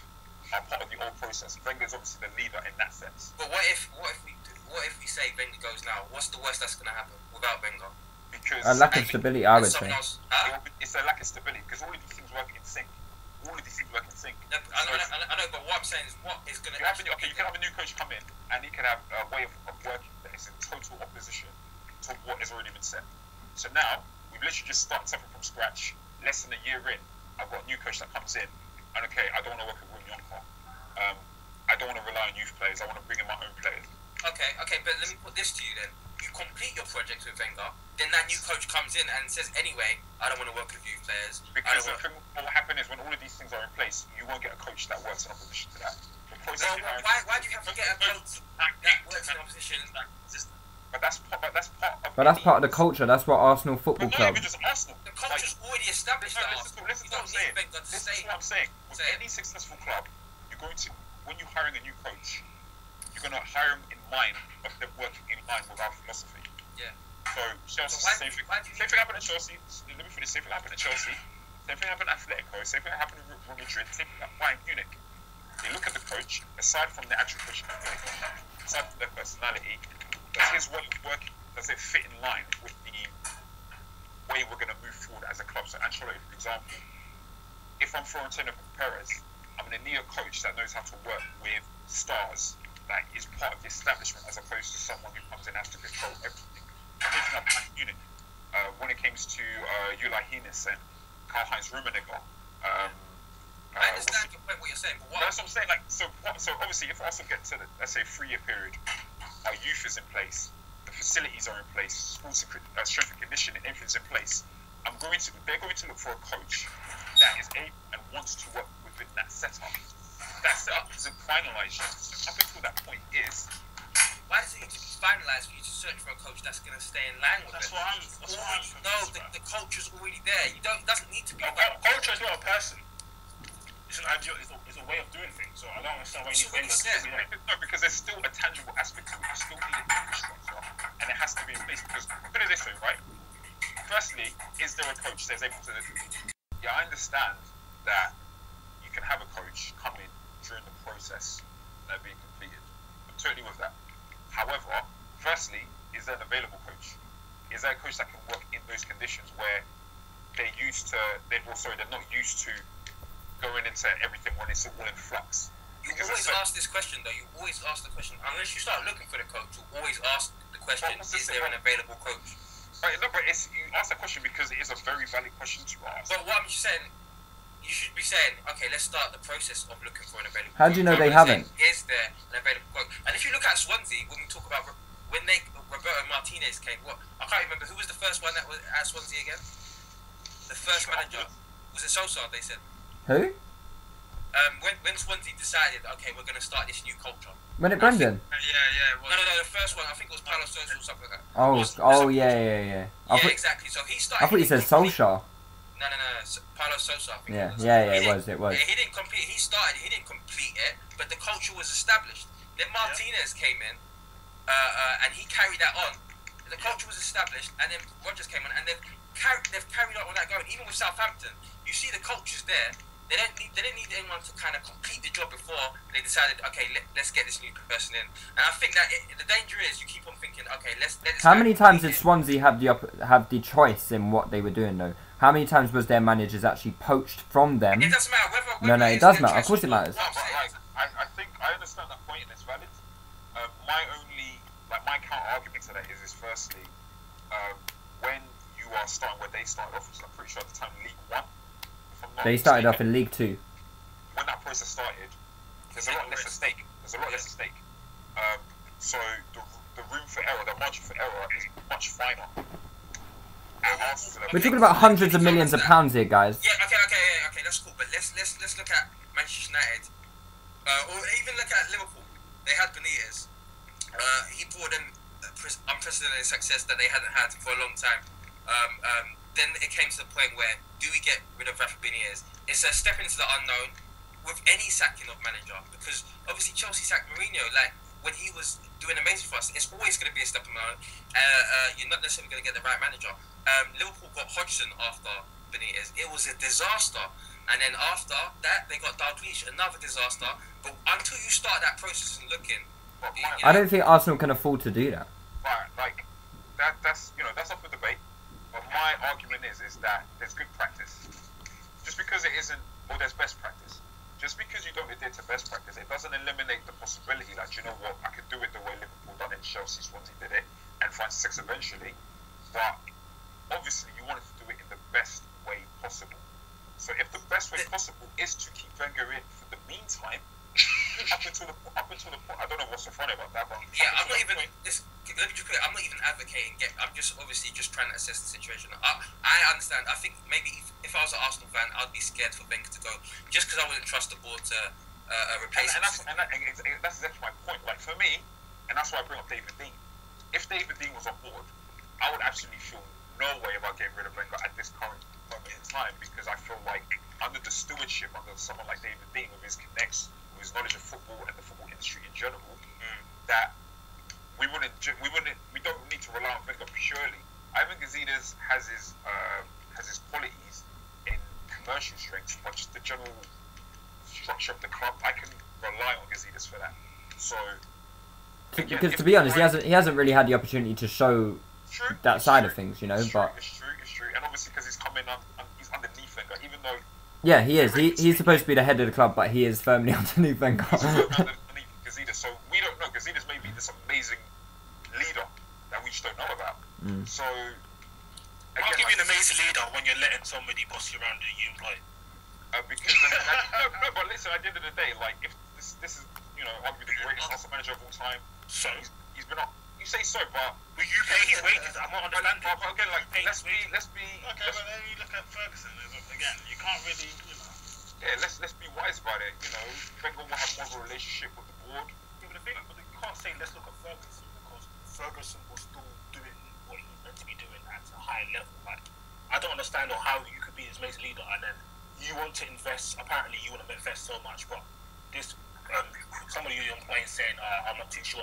part of the old process. Wenger's obviously the leader in that sense. But what if we say Wenger goes now? What's the worst that's going to happen without Wenger? Because A lack of stability, I would say. It's a lack of stability, because all of these things work in sync. I know, but what I'm saying is, what is going to happen? Okay, you can have a new coach come in, and he can have a way of working that is in total opposition to what has already been set. So now, we've literally just started something from scratch. Less than a year in, I've got a new coach that comes in, and okay, I don't want to work with Willy Sagnol. I don't want to rely on youth players. I want to bring in my own players. Okay, but let me put this to you then. You complete your project with Wenger, then that new coach comes in and says, anyway, I don't want to work with youth players. Because what will happen is, when all of these things are in place, you won't get a coach that works in opposition to that. Why do you have to get a coach that works in opposition? But that's part of the culture. That's what Arsenal Football Not Club. even just Arsenal. The culture's already established at Arsenal. Listen to what I'm saying. This is what I'm saying. With any successful club, when you're hiring a new coach, you're going to hire him in mind of them working in line with our philosophy. Yeah. So Chelsea, same thing happened at Chelsea. Let me finish. Same thing happened at Chelsea. Same thing happened at Atletico. Same thing happened at Real Madrid. Same thing at Bayern Munich. You look at the coach, aside from the actual coaching ability, aside from their personality, does his way of working, does it fit in line with the way we're going to move forward as a club? So Ancelotti, for example, if I'm Florentino Perez, I'm going to need a coach that knows how to work with stars, that is part of the establishment, as opposed to someone who comes in and has to control everything. Taking up my unit, when it comes to Uli Hines and Karl-Heinz Rummenigge, I understand your point, what you're saying, but what... That's what I'm saying. Like, so obviously, if Arsenal get to, let's say, a 3-year period, our youth is in place, the facilities are in place, sports strength and conditioning, everything's in place. They're going to look for a coach that is able and wants to work within that setup. That setup isn't finalised yet. So up until that point is... Why does it need to be finalised for you to search for a coach that's going to stay in line with it? The culture's already there. It doesn't need to be... Culture is not a person. It's an ideal. It's a way of doing things. So I don't understand why you need Wenger to be there. No, because there's still a tangible aspect to it. You still need an infrastructure, and and it has to be in place. Because put it this way, right? Firstly, is there a coach that's able to? Yeah, I understand that you can have a coach come in during the process that being completed. I'm totally with that. However, firstly, is there an available coach? Is there a coach that can work in those conditions where they're not used to going into everything when it's all in flux? You always ask this question though. You always ask the question. Unless you start looking for the coach, you always ask the question: is there an available coach? Right, no, but you ask that question because it is a very valid question to ask. But what I'm just saying, you should be saying, okay, let's start the process of looking for an available coach. How do you know they haven't? Is there an available coach? And if you look at Swansea, when we talk about Roberto Martinez came, I can't remember who was the first one that was at Swansea again. The first manager was it Solskjaer? They said. Who? When Swansea decided, okay, we're going to start this new culture. When it Brendan? Yeah, it was. No, the first one, I think it was Paulo Sousa or something like that. Yeah. Yeah, exactly. So he started. I thought you said Solskjaer. No. Paulo Sousa, I think it was. Yeah, it was. He didn't complete. He started. He didn't complete it, but the culture was established. Then Martinez came in, and he carried that on. The culture was established, and then Rodgers came on, and they've carried on with that going. Even with Southampton, you see the culture's there. They didn't need anyone to kind of complete the job before they decided, okay, let's get this new person in. And I think that the danger is you keep on thinking, okay, let's let this. How many times did Swansea have the choice in what they were doing though? How many times was their managers actually poached from them? It doesn't matter whether No, it does matter. Of course it matters. I think I understand that point and it's valid. My counter argument to that is firstly, when you are starting where they started off, which I'm pretty sure at the time League One. They started off in League 2. When that process started, there's a lot less at stake. So the room for error, the margin for error is much finer. We're talking about hundreds of millions of pounds here, guys. Yeah, okay, that's cool. But let's look at Manchester United, or even look at Liverpool. They had Benitez. He brought them unprecedented success that they hadn't had for a long time. Then it came to the point where, do we get rid of Rafa Benitez? It's a step into the unknown with any sacking of manager, because obviously Chelsea sacked Mourinho, like when he was doing amazing for us. It's always going to be a step in the unknown. You're not necessarily going to get the right manager. Liverpool got Hodgson after Benitez. It was a disaster. And then after that, they got Dalglish, another disaster. But until you start that process and looking, I don't think Arsenal can afford to do that. Right, like that's up for debate. But my argument is that there's good practice. Just because it isn't, or there's best practice. Just because you don't adhere to best practice, it doesn't eliminate the possibility that, you know what, I could do it the way Liverpool done it, Chelsea, Swansea did it, and find success eventually. But obviously, you wanted to do it in the best way possible. So if the best way possible is to keep Wenger in for the meantime, up until the point, I don't know what's so funny about that, but yeah, I'm not even. Let me just put it. I'm not even advocating. I'm just obviously just trying to assess the situation. I understand. I think maybe if I was an Arsenal fan, I'd be scared for Wenger to go, just because I wouldn't trust the board to replace him. And that's exactly my point. Like for me, and that's why I bring up David Dean. If David Dean was on board, I would absolutely feel no way about getting rid of Wenger at this current moment in time, because I feel like under the stewardship under someone like David Dean, with his connects, with his knowledge of football and the football industry in general, that we don't need to rely on Wenger purely. I think Gazidis has his qualities in commercial strength, but just the general structure of the club, I can rely on Gazidis for that. So because to be honest, he hasn't really had the opportunity to show that side of things, you know. It's but true, and obviously because he's coming he's underneath Wenger, even though. Yeah, he is. He's supposed to be the head of the club, but he is firmly underneath Wenger. Underneath Gazidis, so we don't know. Gazidis may be this amazing leader that we just don't know about. So I'll give you an amazing leader when you're letting somebody boss you around that you employ. Because no, but listen, at the end of the day, like if this is arguably the greatest Arsenal manager of all time, So he's been up. You say so, but will you pay his wages? I'm not understanding. But again, like let's be. Okay, but then you look at Ferguson again. You can't really, Yeah, let's be wise about it. Wenger will have more of a relationship with the board. Yeah, but you can't say let's look at Ferguson, because Ferguson was still doing what he was meant to be doing at a high level. Like, I don't understand how you could be his amazing leader and then you want to invest. Apparently, you want to invest so much, but this somebody you're playing saying, I'm not too sure.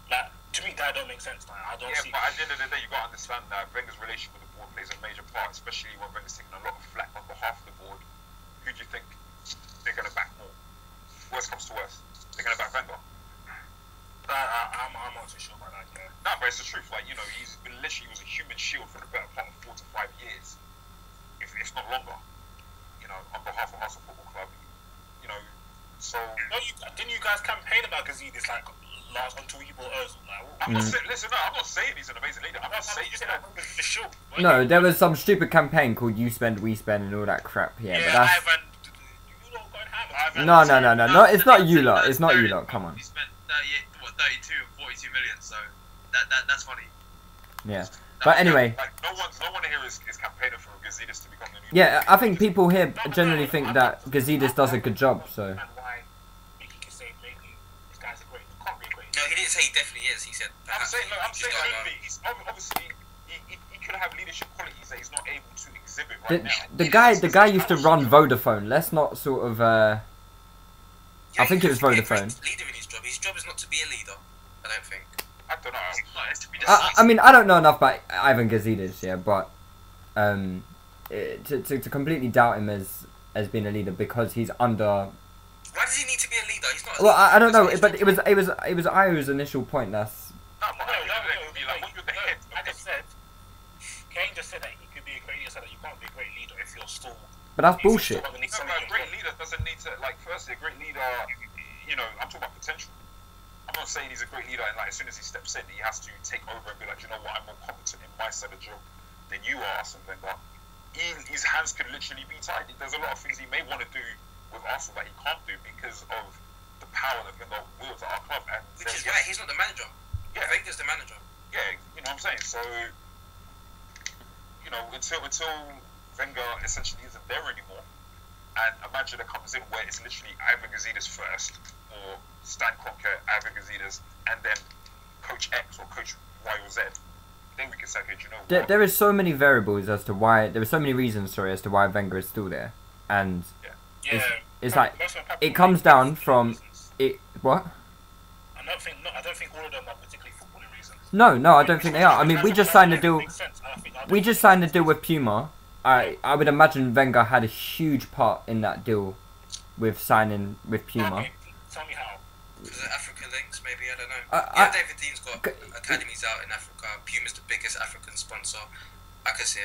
Like, to me, that don't make sense. Like, I don't Yeah, see. but at the end of the day, you got to understand that Wenger's relationship with the board plays a major part, especially when Wenger's taking a lot of flack on behalf of the board. Who do you think they're going to back more? Worst comes to worst, they're going to back Wenger. I'm not too sure about that. Yeah. No, but it's the truth. Like, you know, he was a human shield for the better part of 4 to 5 years, if not longer. You know, on behalf of Arsenal Football Club. You know, so. No, didn't you guys campaign about Gazidis like last until you bought Ozil? Like, I'm not saying. Listen, no, I'm not saying he's an amazing leader. I'm not saying you that. said the shield. No, there was some stupid campaign called "You Spend, We Spend" and all that crap. Yeah, but that's Ivan, you don't go and hammer. no. It's not you lot. It's not you lot. Come on. He spent 32 and 42 million, so that's funny. Yeah. But anyway. Like, no one here is campaigning for Gazidis to become the new. Yeah, I think people here generally think that Gazidis does a good job. So. And why Mickey can say maybe this guy's can't be a great. No, he didn't say he definitely is. He said. I'm saying just don't know. he's obviously he could have leadership qualities that he's not able to exhibit right now. The guy used to run Vodafone. Let's not sort of. I think it was Vodafone. Leader in his job. His job is not to be a leader. I don't think. I don't know. It's to be I mean, I don't know enough about Ivan Gazidis, yeah, but to completely doubt him as being a leader because he's under. Why does he need to be a leader? He's not. Well, I don't know, but it was Io's initial point. That's. No, but I would be like, what you're the head. I just said, Kane just said that he could be a great leader, so that you can't be a great leader if you're still. But that's bullshit. No, but a great leader doesn't need to, like, firstly, a great leader, you know, I'm talking about potential. I'm not saying he's a great leader and, like, as soon as he steps in, he has to take over and be like, you know what, I'm more competent in my side of the job than you are, something. But his hands could literally be tied. There's a lot of things he may want to do with Arsenal that he can't do because of the power that Wenger wields at our club. And Which is right, he's not the manager. Yeah. Wenger's the manager. Yeah, you know what I'm saying? So, you know, until Wenger essentially isn't there anymore, and a manager that comes in where it's literally Ivan Gazidis first, or Stan Kroenke, Ivan Gazidis, and then Coach X or Coach Y or Z, then we can say, okay, do you know what? There is so many variables as to why. There are so many reasons, sorry, as to why Wenger is still there, and it's like it comes down from it. What? I don't think all of them are particularly footballing reasons. No, I don't think they are. I mean, we just signed a deal. We just signed a deal with Puma. I would imagine Wenger had a huge part in that deal with signing with Puma. Okay, tell me how. Because of African links, maybe, I don't know. David Dean's got academies out in Africa. Puma's the biggest African sponsor. I can see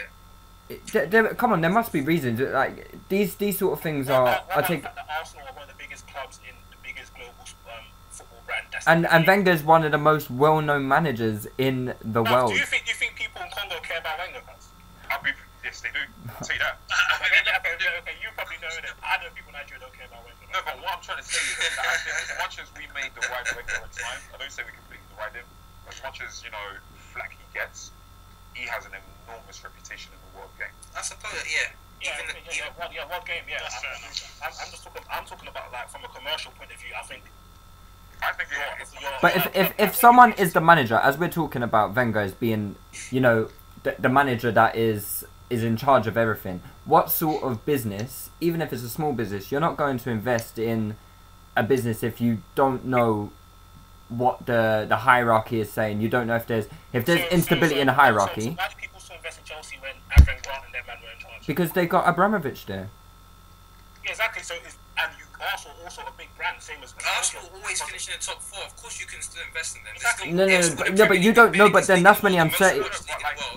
it. Come on, there must be reasons. Like these sort of things are. I take. Arsenal are one of the biggest clubs in the biggest global football brand. And Wenger's one of the most well-known managers in the world. Do you think people in Congo care about Wenger fans? Yes, they do. I'll tell you that. Okay, you probably know it. I know people in Nigeria don't care about Wenger. No, but what I'm trying to say is that I think as much as we made the right Wenger at times, I don't say we completely deride him. As much as, you know, flack he gets, he has an enormous reputation in the world game. I suppose, yeah. World game, yeah. That's fair enough. I'm talking about, like, from a commercial point of view. I think. But if someone is the manager, as we're talking about Wenger as being, you know, the manager that is in charge of everything, what sort of business, even if it's a small business, you're not going to invest in a business if you don't know what the hierarchy is saying. You don't know if there's instability in the hierarchy. So why do people still invest in Chelsea when Avram Grant and their man were in charge? Because they got Abramovich there. Yeah, exactly. So and you also a big brand, same as Arsenal always finish in the top 4. Of course, you can still invest in them. Exactly. No, but you don't know. But then that's when the uncertainty.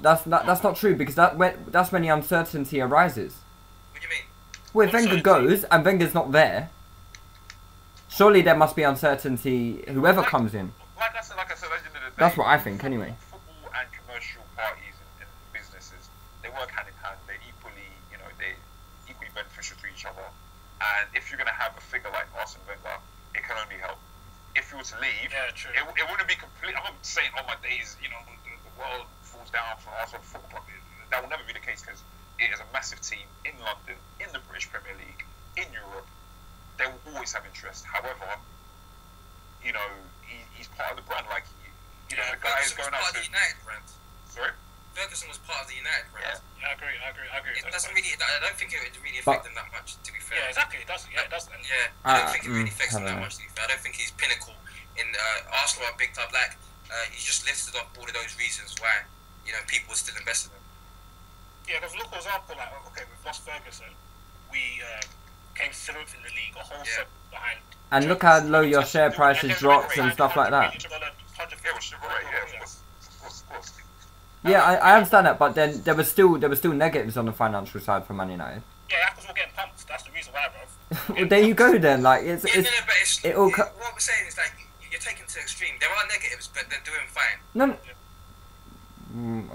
That's not true because that's when the uncertainty arises. What do you mean? Well, if Wenger goes and Wenger's not there, surely there must be uncertainty. Whoever comes in. Like I said, at the end of the day, That's what I think, anyway. Football and commercial parties and businesses, they work hand in hand. They're equally beneficial to each other. And if you're going to have a figure like Arsene Wenger, it can only help. If you were to leave, it wouldn't be complete. I'm not saying all my days, you know, the world falls down for Arsenal Football Club. That will never be the case because it is a massive team in London, in the British Premier League, in Europe. They will always have interest. However, you know, he's part of the brand. Like, you know, the guy is going out to the United brand. Sorry? Ferguson was part of the United brand. Yeah, I agree. It doesn't really. I don't think it would really affect them that much. To be fair. Yeah, exactly. It doesn't. Yeah, it doesn't. Yeah, I don't think it really affects them that much. To be fair, I don't think he's pinnacle in Arsenal are a big club. Like You just listed off all of those reasons why people were still invested in him. Yeah, because look, for example, like okay, we've lost Ferguson. We came 7th in the league, a whole 7th behind. And look how low your share price has dropped and stuff like that. Of course. Yeah, I understand that, but then there was still negatives on the financial side for Man United. Yeah, because we're getting pumped. That's the reason why, bro. Well, there you go then. Like it's but it all. What we're saying is like you're taking it to the extreme. There are negatives, but they're doing fine. No.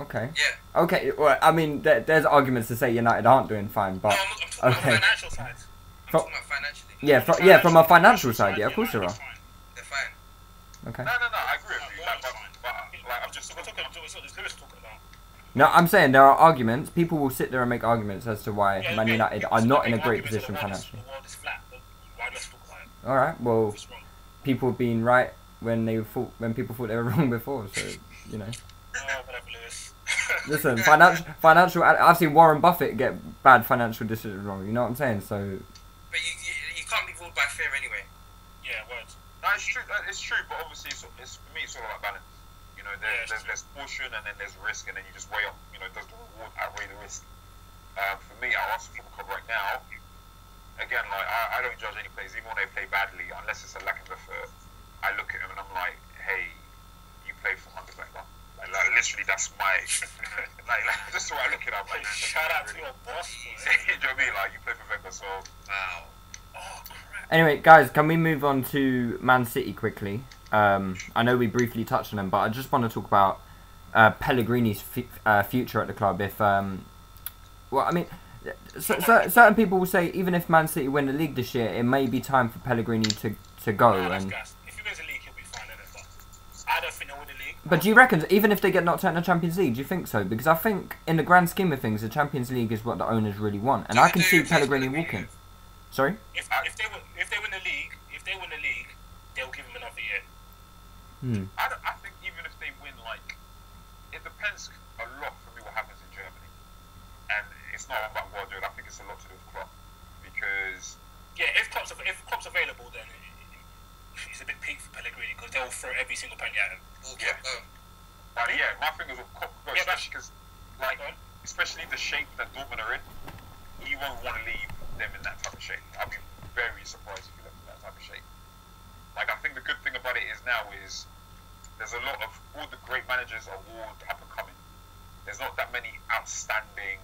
Okay. Yeah. Okay. Well, I mean, there's arguments to say United aren't doing fine, but No, I'm talking about okay. the financial side. I'm talking about financially. Yeah, from a financial side, yeah, of course there are. They're fine. Okay. No, I agree with you. Like, I'm just We're talking about what Lewis talking about. No, I'm saying there are arguments. People will sit there and make arguments as to why Man United are not in a great position financially. The world is flat. Why let's talk about it? All right. Well, It's wrong. people being right when people thought they were wrong before. So you know. Oh, whatever, Lewis. Listen, financial. I've seen Warren Buffett get bad financial decisions wrong. You know what I'm saying? So. But you can't be ruled by fear anyway. Yeah, words. no, it's true. It's true, but obviously, it's for me, it's all about balance. You know, there's caution and then there's risk, and then you just weigh up. You know, does the reward outweigh the risk? For me, our Arsenal Football Club right now, again, like I don't judge any players, even when they play badly, unless it's a lack of effort. I look at them and I'm like, hey, you play for Underbanger. Like literally, that's my like that's the way I look at it. I'm like, Shout out to your boss. you know what I mean? Like you play for Wenger, so Wow. Oh, crap. Anyway, guys, can we move on to Man City quickly? I know we briefly touched on them, but I just want to talk about Pellegrini's future at the club. If well, I mean, certain people will say even if Man City win the league this year, it may be time for Pellegrini to go. That's And gas. If he wins the league, he'll be fine in it. But I don't think they'll win the league. but do you reckon even if they get knocked out in the Champions League, do you think so? Because I think in the grand scheme of things, the Champions League is what the owners really want, and I can see Pellegrini walking. Sorry. If they win the league, they'll give him another year. I think even if they win, like it depends a lot for me what happens in Germany, and it's not about Guardiola. I think it's a lot to do with Klopp because Yeah, if Klopp's available, then it's a big peak for Pellegrini because they'll throw every single penny at him. yeah, my thing is with Klopp, Yeah, especially because especially the shape that Dortmund are in, he won't want to leave them in that type of shape. I'd be very surprised if he left in that type of shape. Like I think the good thing about it is now is there's a lot of all the great managers are all up and coming. There's not that many outstanding,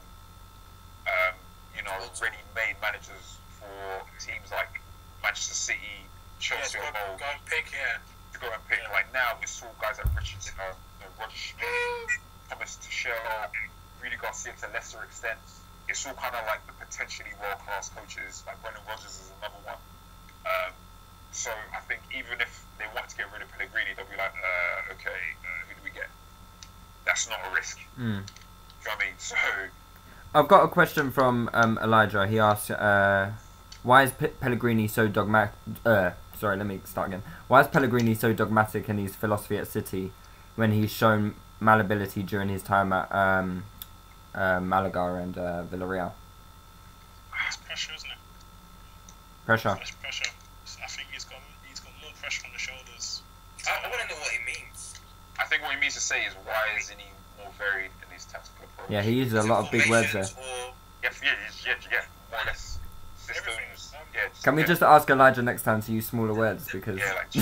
ready-made managers for teams like Manchester City, Chelsea, Yeah, or go and pick, yeah. to go and pick. Yeah. Like now, we saw guys like Richardson, Roger Schmidt, Thomas Tuchel, Rudy Garcia to a lesser extent. It's all kind of like the potentially world-class coaches. Like Brendan Rodgers is another one. So I think even if they want to get rid of Pellegrini, they'll be like, okay, who do we get? That's not a risk. Do you know what I mean? So I've got a question from Elijah. He asked, why is Pellegrini so dogmatic? Sorry, let me start again. Why is Pellegrini so dogmatic in his philosophy at City when he's shown malleability during his time at Malaga and Villarreal? It's pressure, isn't it? Pressure. It's pressure. I think he's got more pressure on the shoulders. I want to know what he means. I think what he means to say is why isn't he more varied in his tactical approach? Yeah, he uses a lot of big words there. Or Yeah, more or less systems. Yeah, Can we just ask Elijah next time to use smaller words because? Yeah, like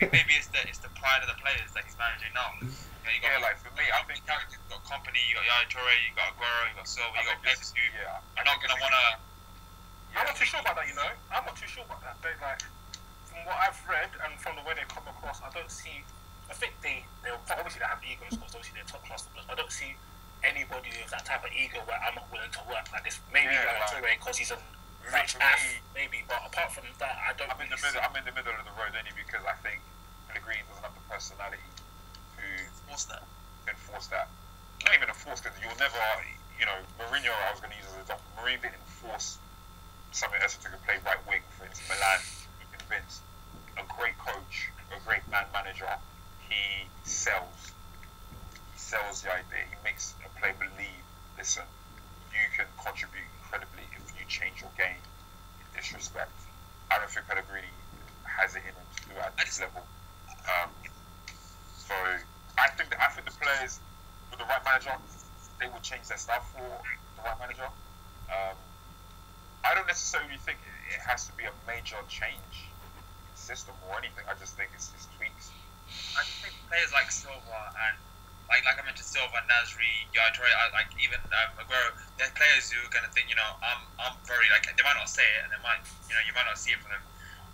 Maybe it's the pride of the players that he's managing now. yeah, like for me, I think You've got Company, you got Yaya Toure, you got Aguero, you got Silva, you got players who yeah, are not gonna wanna. I'm not too sure about that, you know. I'm not too sure about that. They from what I've read and from the way they come across, I don't see. I think they'll obviously they have egos because obviously they're top class footballers. I don't see anybody with that type of ego where I'm not willing to work like this. Maybe Toure because he's a rich ass, maybe. But apart from that, I don't. I'm in the middle of the road only because I think Pellegrini doesn't have the personality to enforce that. Not even enforce because you'll never, Mourinho. I was going to use as an example. Mourinho didn't enforce something else to play right wing for Inter Milan. You're convinced. A great coach, a great manager. He sells the idea. He makes a player believe, listen, you can contribute incredibly if you change your game in this respect. I don't think Pellegrini has it in him to do it at this level. So I think the players with the right manager, they will change their stuff for the right manager. I don't necessarily think it has to be a major change in system or anything. I just think it's tweaks. I just think players like Silva and like I mentioned, Silva, Nasri, Yaya, like even Aguero, they're players who are going to think, I'm very like they might not say it, and they might, you might not see it from them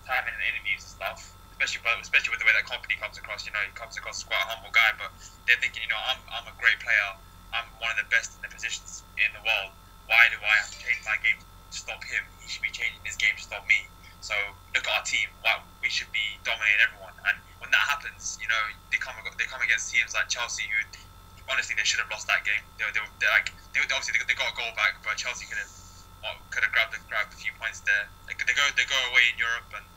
having in interviews and stuff. Especially with the way that company comes across, he comes across as quite a humble guy, but they're thinking, I'm a great player, I'm one of the best in the positions in the world. Why do I have to change my game to stop him? He should be changing his game to stop me. So look at our team. We should be dominating everyone. And when that happens, they come against teams like Chelsea, who honestly they should have lost that game. They obviously they got a goal back, but Chelsea could have grabbed a few points there. They go away in Europe and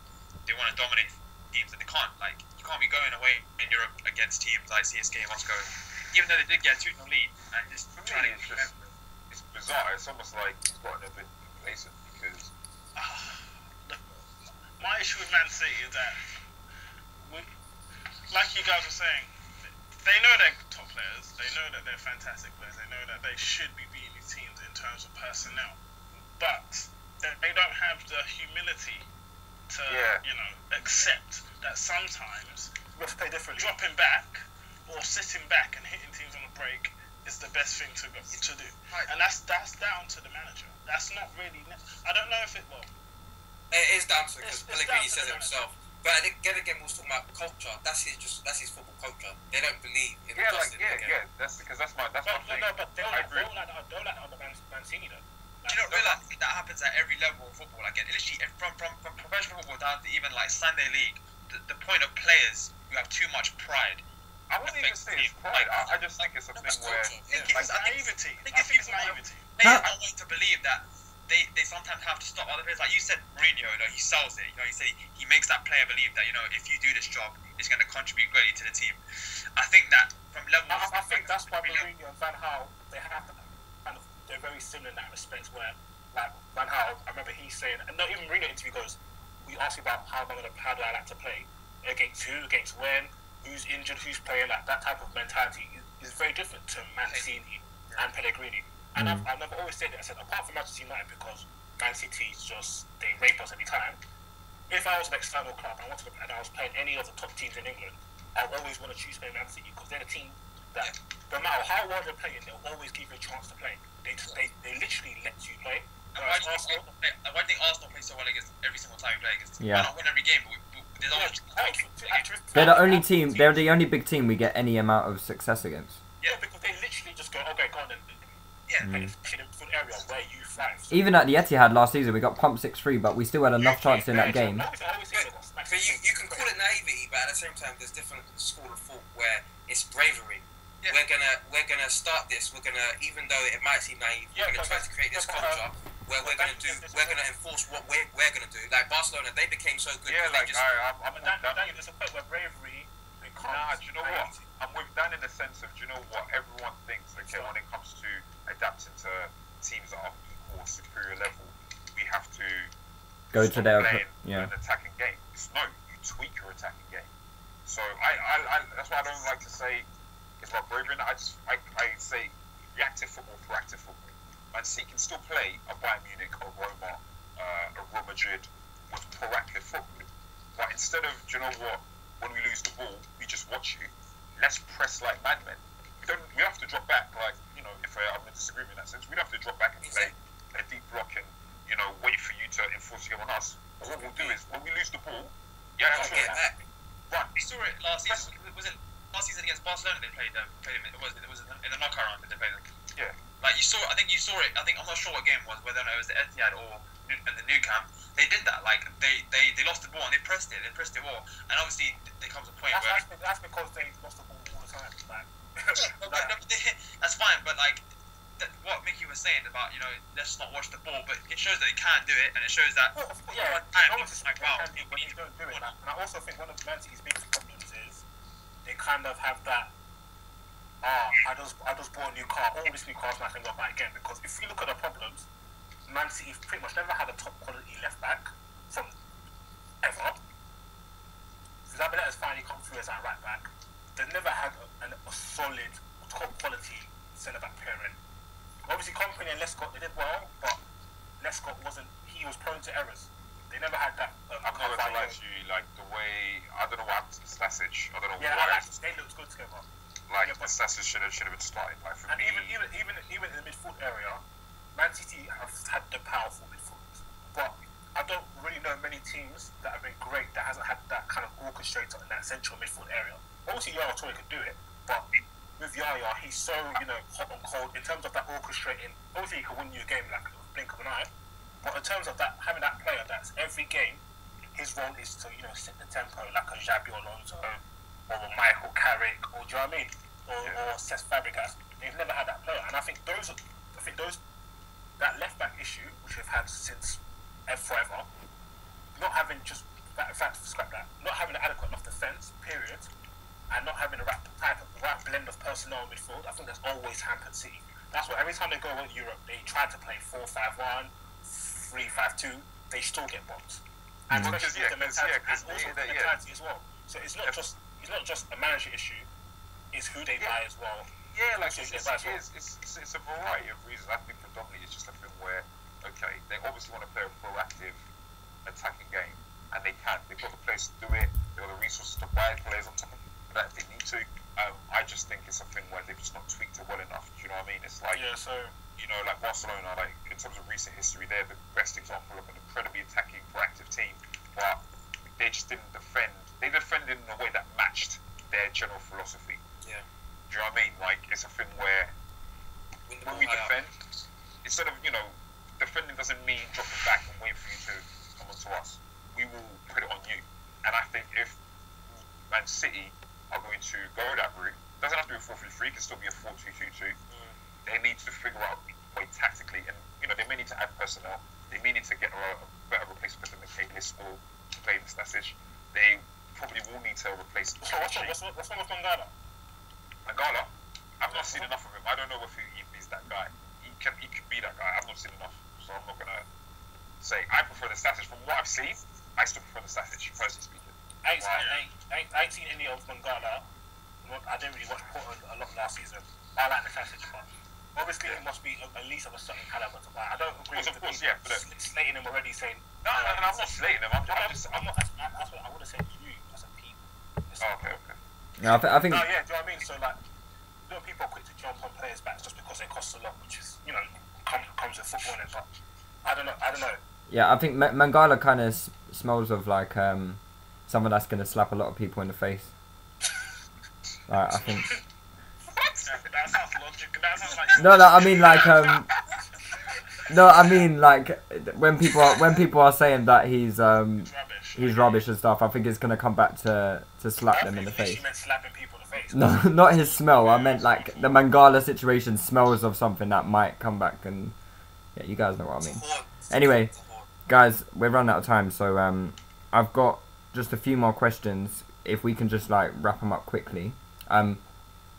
they want to dominate teams, and they can't. Like, you can't be going away in Europe against teams like CSK Moscow, even though they did get a 2-0 lead, and just trying to. It's bizarre. It's almost like he's gotten a bit complacent because. My issue with Man City is that, like you guys were saying, they know they're top players. They know that they're fantastic players. They know that they should be beating these teams in terms of personnel, but they don't have the humility to, accept that sometimes dropping back or sitting back and hitting teams on a break is the best thing to do. And that's down to the manager. That's not really. I don't know if it will. It is down to, because Pellegrini says it himself. But again, we was talking about culture. That's his football culture. They don't believe in the That's because that's my thing. No, but they'll like the Mancini though. Do you not realise that happens at every level of football? Like, literally, from professional football down to even like Sunday League, the point of players who have too much pride. I wouldn't even say it's pride. I just think it's a thing where it's naivety. I think it's naivety. Players are going to believe that they sometimes have to stop other players. Like you said, Mourinho, he sells it. He said he makes that player believe that if you do this job, it's going to contribute greatly to the team. I think that from levels. I think that's why Mourinho and Van Gaal they're very similar in that respect. Where like Van Gaal, I remember he saying, and not even Mourinho interview goes, we ask you about how do I like to play against who, against when, who's injured, who's playing. Like that type of mentality is very different to Mancini and Pellegrini. And I've never always said it. I said, apart from Manchester United, because Man City is just, they rape us every time. If I was an external club and I was playing any of the top teams in England, I'd always want to choose playing Man City because they're the team that, no matter how well they're playing, they'll always give you a chance to play. They literally let you play. Why do you think Arsenal play so well against every single time we play against them? Why not win every game? But there's always. They're the only team. They're the only big team we get any amount of success against. Yeah, because they literally just go, okay, go on and. Play the full area where you thrive. Even at the Etihad last season, we got pumped 6-3, but we still had enough chances in that game. But you can call it naivety, but at the same time, there's different school of thought where it's bravery. Yeah. We're gonna start this. We're gonna, even though it might seem naive, we're gonna try to create this culture where we're gonna enforce what we're gonna do. Like Barcelona, they became so good. Yeah, like I'm with Dan. There's a point where bravery becomes. Do you know what? I'm with Dan in the sense of, do you know what? Everyone thinks, okay, when it comes to adapting to teams that are equal or superior level, we have to go to their an attacking game. No, you tweak your attacking game. So I that's why I don't like to say it's about bravery. I say reactive football, proactive football. Man City can still play a Bayern Munich, a Roma, a Real Madrid with proactive football. But instead of, do you know what? When we lose the ball, we just watch you. Let's press like madmen. We have to drop back, like, if I'm in disagreement in that sense, we don't have to drop back and play a deep block and, wait for you to enforce your game on us. But what we'll do is, when we lose the ball, run. We saw it last season. Was it last season against Barcelona? They played them. It was in the knockout round that they played them. Yeah. Like I think you saw it. I'm not sure what game it was, whether or not it was the Etihad or the Nou Camp. They did that. Like they lost the ball and they pressed it. They pressed it all. And obviously there comes a point where that's because they lost the ball all the time. Like, that's fine. But like what Mickey was saying about let's not watch the ball, but it shows that they can do it, and it shows that but you don't do it. And I also think one of Man City's biggest problems is they kind of have that. I just bought a new car. All this new car's not going to work out again, because if you look at the problems, Man City pretty much never had a top quality left back from ever. they come through as our right back, they've never had a solid, top quality centre back pairing. Obviously, Company and Lescott, they did well, but Lescott he was prone to errors. They never had that. I'm not gonna lie to you, like the way I don't know what happened to Stasic. I don't know Yeah, why. they looked good together. Like the Stasic should have been starting. Like for And me, even in the midfield area, Man City have had the powerful midfield, but I don't really know many teams that have been great that hasn't had that kind of orchestrator in that central midfield area. Obviously, Yaya Toure could do it, but with Yaya, he's so hot and cold in terms of that orchestrating. Obviously, he can win you a game like a blink of an eye, but in terms of that having that player that's every game, his role is to set the tempo like a Xabi Alonso or a Michael Carrick or do you know what I mean? Or Cesc Fabregas. They've never had that player, and I think those that left back issue which we've had since forever, not having in fact scrap that, not having an adequate enough defence, period, and not having the right blend of personnel in midfield, I think that's always hampered City. That's why every time they go in Europe, they try to play 4-5-1, 3-5-2, they still get bombs. And especially the mentality, the mentality as well. So it's not just a manager issue, it's who they buy as well. Yeah, like it's a variety of reasons. I think predominantly it's just a thing where, okay, they obviously want to play a proactive attacking game, and they can. They've got the players to do it. They've got the resources to buy players on top of that if they need to. I just think it's a thing where they've just not tweaked it well enough. Do you know what I mean? It's like, like Barcelona, like in terms of recent history, they're the best example of an incredibly attacking, proactive team, but they just didn't defend. They defended in a way that matched their general philosophy. Yeah. Do you know what I mean? Like, it's a thing where when we defend, instead of, defending doesn't mean dropping back and waiting for you to come onto us. We will put it on you. And I think if Man City are going to go that route, doesn't have to be a 4-3-3, it can still be a 4-2-2-2. They need to figure out a way tactically, and, they may need to add personnel. They may need to get a better replacement than the K-list or play in Stasic. They probably will need to replace. So what's wrong with Mangala? Mangala, I've not seen enough of him. I don't know if he's that guy. He could be that guy. I've not seen enough, so I'm not gonna say. I prefer the Stasic. From what I've seen, I still prefer the Stasic, personally speaking. I ain't seen any of Mangala. I didn't really watch Portland a lot last season. I like the Stasic, but obviously he must be at least of a certain caliber to buy. I don't agree with the people slating him already, saying no, I'm not slating him. I'm not. That's what I would have said to you as a people. Okay. Yeah, I think. No, yeah, do you know what I mean? So like, people are quick to jump on players' backs just because they cost a lot, which is comes with football in it. But I don't know. Yeah, I think Mangala kind of smells of like someone that's gonna slap a lot of people in the face. I think. That sounds logical. That sounds like. No, I mean like No, I mean like when people are saying that he's rubbish and stuff. I think it's gonna come back to slap them in the face. You meant slapping people in the face. No, not his smell. I meant like the Mangala situation smells of something that might come back, and yeah, you guys know what I mean. Anyway, guys, we're running out of time, so I've got just a few more questions. If we can just like wrap them up quickly.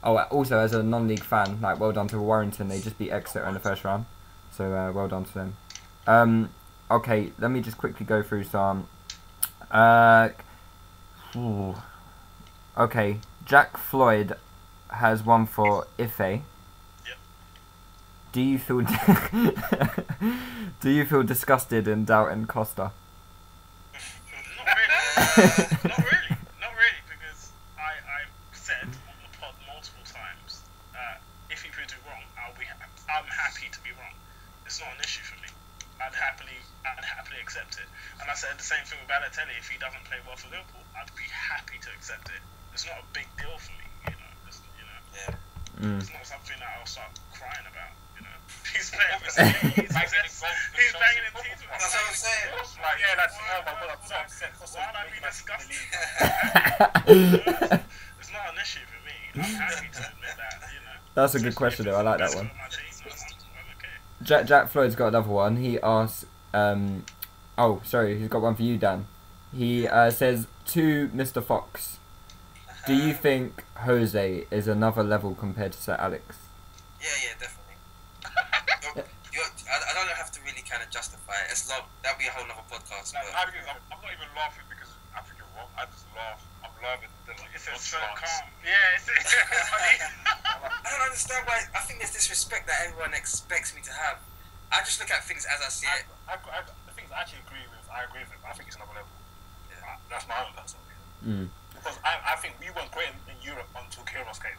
Also, as a non-league fan, like well done to Warrington. They just beat Exeter in the first round, so well done to them. Okay, let me just quickly go through some. Okay, Jack Floyd has one for Ife. Yep. Do you feel disgusted in doubting Costa? Not really, because I've said on the pod multiple times that if he proves it wrong, I'm happy to be wrong. It's not an issue for me. I'd happily accept it. And I said the same thing with Balotelli. If he doesn't play well for Liverpool, I'd be happy to accept it. It's not a big deal for me, It's not something that I'll start crying about, He's playing for City. He's banging in teams. That's what I'm saying. That's oh my god, I'm so upset. Why would I be disgusted? It's not an issue for me. I'm happy to admit that, That's a good question though. I like that one. I'm okay. Jack Floyd's got another one. He asks, he's got one for you, Dan. He says to Mr. Fox, do you think Jose is another level compared to Sir Alex? Yeah, definitely. I don't have to really kind of justify it. Let's love. That'll be a whole other podcast. Like, But I'm not even laughing because I think you're wrong. I just laugh. I'm laughing. It's so calm. nonchalance. Yeah, it's funny. I don't understand why. I think there's this respect that everyone expects me to have. I just look at things as I see it. The things I actually agree with, I agree with him. I think it's another level. Yeah. That's my own personal opinion. Because I think we weren't great in Europe until Kyrgios came.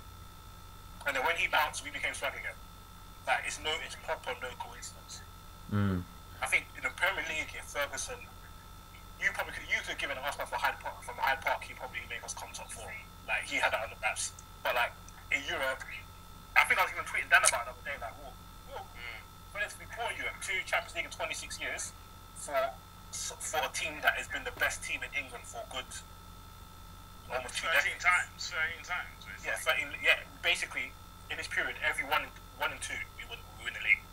And then when he bounced, we became swag again. Like, it's proper no coincidence. I think in the Premier League, if Ferguson, you could give an Arsenal from Hyde Park, he probably make us come top 4. Like, he had that on the maps. But like in Europe, I think I was even tweeting Dan about it the other day. Like, whoa, for this to be poor in Europe, 2 Champions League in 26 years for a team that has been the best team in England for good almost 2 decades. 13 times. Yeah, 13. Yeah, basically in this period, every one and two we win the league.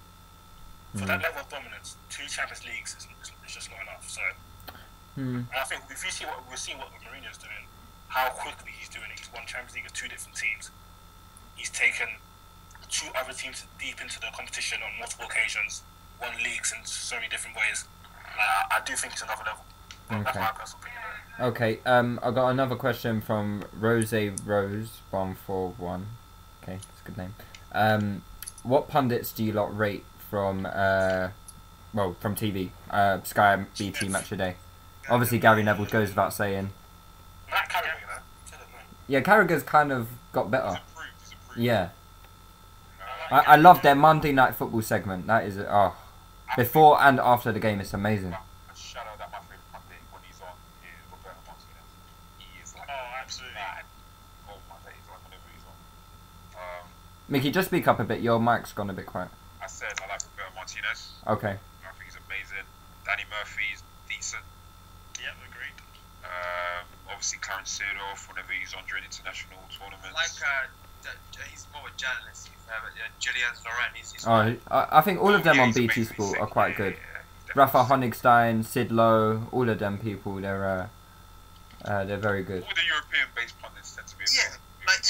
For that level of dominance, 2 Champions Leagues is just not enough. So, and I think if you see what we're seeing, what Mourinho's doing, how quickly he's doing it. He's won Champions League with 2 different teams. He's taken 2 other teams deep into the competition on multiple occasions, won leagues in so many different ways. I do think it's another level. Well, that's my personal opinion. Okay, I got another question from Rose 141. Okay, that's a good name. What pundits do you lot rate from from TV? Sky, BT, Match a Day. Obviously, Gary Neville goes without saying. Matt Carrigan, Yeah, Carragher's kind of got better. He's improved. Yeah. I love their Monday Night Football segment. That is before and after the game, it's amazing. A shout out that my favorite pundit when he's on is Roberto Martinez. He is like Absolutely. mad. Oh my days, like whenever he's on. Mickey, just speak up a bit. Your mic's gone a bit quiet. I said I like Roberto Martinez. Okay. I think he's amazing. Danny Murphy's decent. Yep, agreed. Obviously Clarence Seedorf whenever he's on during international tournaments. Like, he's more a journalist, to be fair, but Julian Laurent, he's I think all of them yeah, on he's BT amazing. Sport He's are quite sick. good. Yeah, Rafa Honigstein, Sid Lowe, all of them people, they're very good. All the European-based pundits tend to be. yeah, like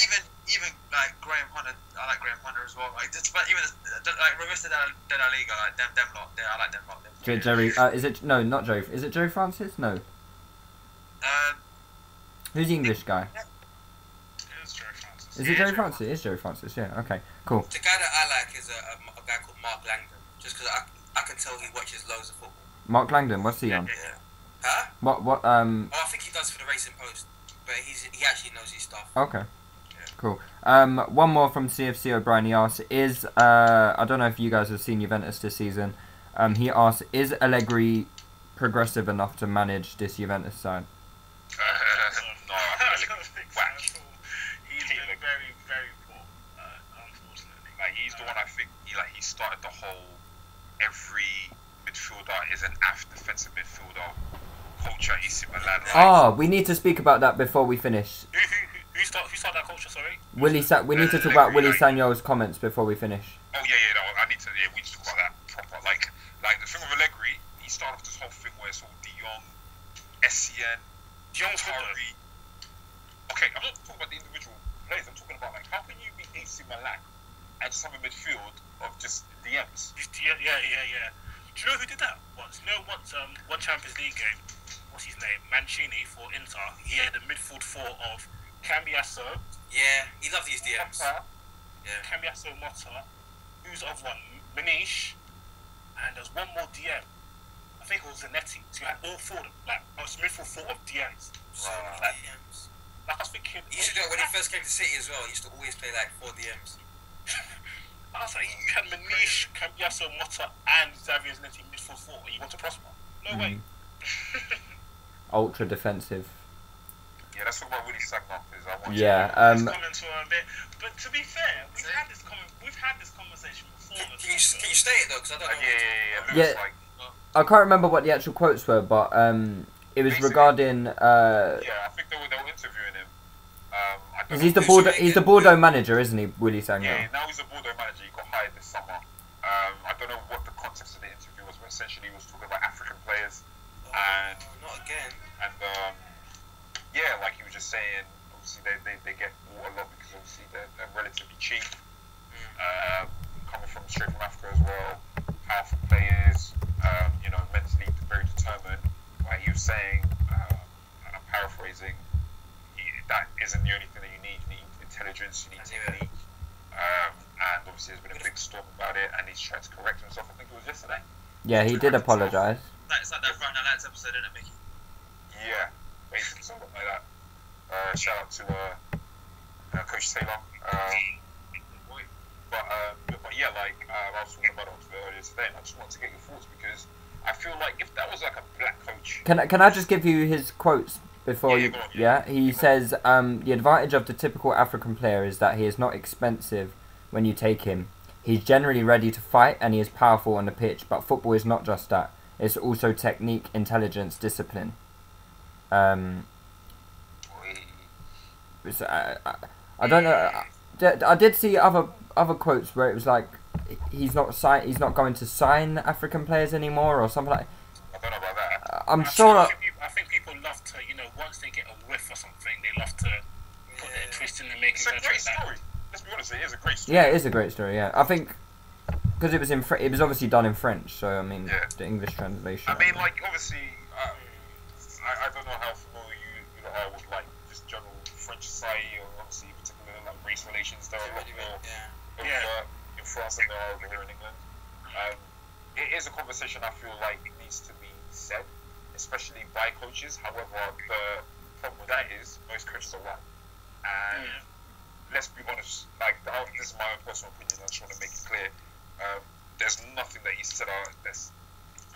even like Graham Hunter, I like Graham Hunter as well. Like, but even like Revista de la Liga, like them lot, I like them lot. Jerry, is it no, not Jerry? Is it Jerry Francis? No. Who's the English guy? It's Jerry Francis. Is it Jerry Francis? It is Jerry Francis. Yeah. Okay. Cool. The guy that I like is a guy called Mark Langdon. Just because I can tell he watches loads of football. Mark Langdon. What's he on? Yeah. Huh? What? Oh, I think he does for the Racing Post, but he actually knows his stuff. Okay. Cool. One more from CFC O'Brien. He asks, I don't know if you guys have seen Juventus this season. He asks, is Allegri progressive enough to manage this Juventus side? No, I really don't think so whack. at all. He's been very, very poor, unfortunately. Like he's the one I think he started the whole every midfielder is an defensive midfielder culture. AC Milan. We need to speak about that before we finish. Who started that culture? Sorry. We need to talk about Willy Sagnol's comments before we finish. Oh yeah, no, I need to. Yeah, we need to talk about that proper. Like the thing with Allegri, he started off this whole thing where it's all De Jong, Essien, Tari. Okay, I'm not talking about the individual players. I'm talking about like how can you be AC Milan and just have a midfield of just DMs? Yeah. Do you know who did that once? You know what? One Champions League game. What's his name? Mancini for Inter. He had the midfield 4 of Cambiasso. Yeah, he loves these DMs. Motta, Yeah. Cambiasso, Motta. Who's the other one? Manish. And there's one more DM. I think it was Zanetti. So you had all 4 of them. Like, it was midfield 4 of DMs. Like, DMs. I was thinking. He used to do it when he first came to City as well. He used to always play like 4 DMs. I was like, you had Manish, Cambiasso, Motta, and Xavier Zanetti midfield 4. And you want to prosper? No way. Ultra defensive. Yeah, that's what Willy Sagnol is. I want Yeah. Comment to a bit, but to be fair, we've had this conversation before. Can you state it though? Because I don't know. Yeah. Yeah. I can't remember what the actual quotes were, but it was Basically, regarding. Yeah, I think they were interviewing him. I don't He's know. the Bordeaux manager, isn't he, Willy Sagnol? Yeah, now he's a Bordeaux manager. He got hired this summer. I don't know what the context of the interview was, but essentially he was talking about African players. And not again. And yeah, like he was just saying, obviously they get bought a lot because obviously they're relatively cheap. Coming straight from Africa as well, powerful players, tournament where he was saying, and I'm paraphrasing, that isn't the only thing that you need. You need intelligence, you need technique. And obviously there's been a big storm about it, and he's tried to correct himself. I think it was yesterday. Yeah, he did apologise. It's like that Friday Night Lights episode, isn't it, Mickey? Yeah, basically something like that. Shout out to Coach Taylor. But yeah, like I was talking about it earlier today, and I just wanted to get your thoughts because I feel like if that was like a black coach. Can I just give you his quotes before you? Yeah, he says the advantage of the typical African player is that he is not expensive when you take him. He's generally ready to fight and he is powerful on the pitch, but football is not just that. It's also technique, intelligence, discipline. I don't know. I did see other quotes where it was like he's not going to sign African players anymore or something like. I don't know about that. I think people love to, once they get a whiff or something, they love to put their twist in and make It's it a great story. Let's be honest, it is a great story. Yeah, it is a great story. Yeah, I think because it was it was obviously done in French, so I mean the English translation. I mean, like obviously, I don't know how familiar you are with like just general French society, or obviously particularly like race relations. There are a lot more in France than there are over here in England. It is a conversation I feel like needs to be said, especially by coaches. However, the problem with that is most coaches are white, and let's be honest. Like this is my own personal opinion. I just want to make it clear. There's nothing that he said that's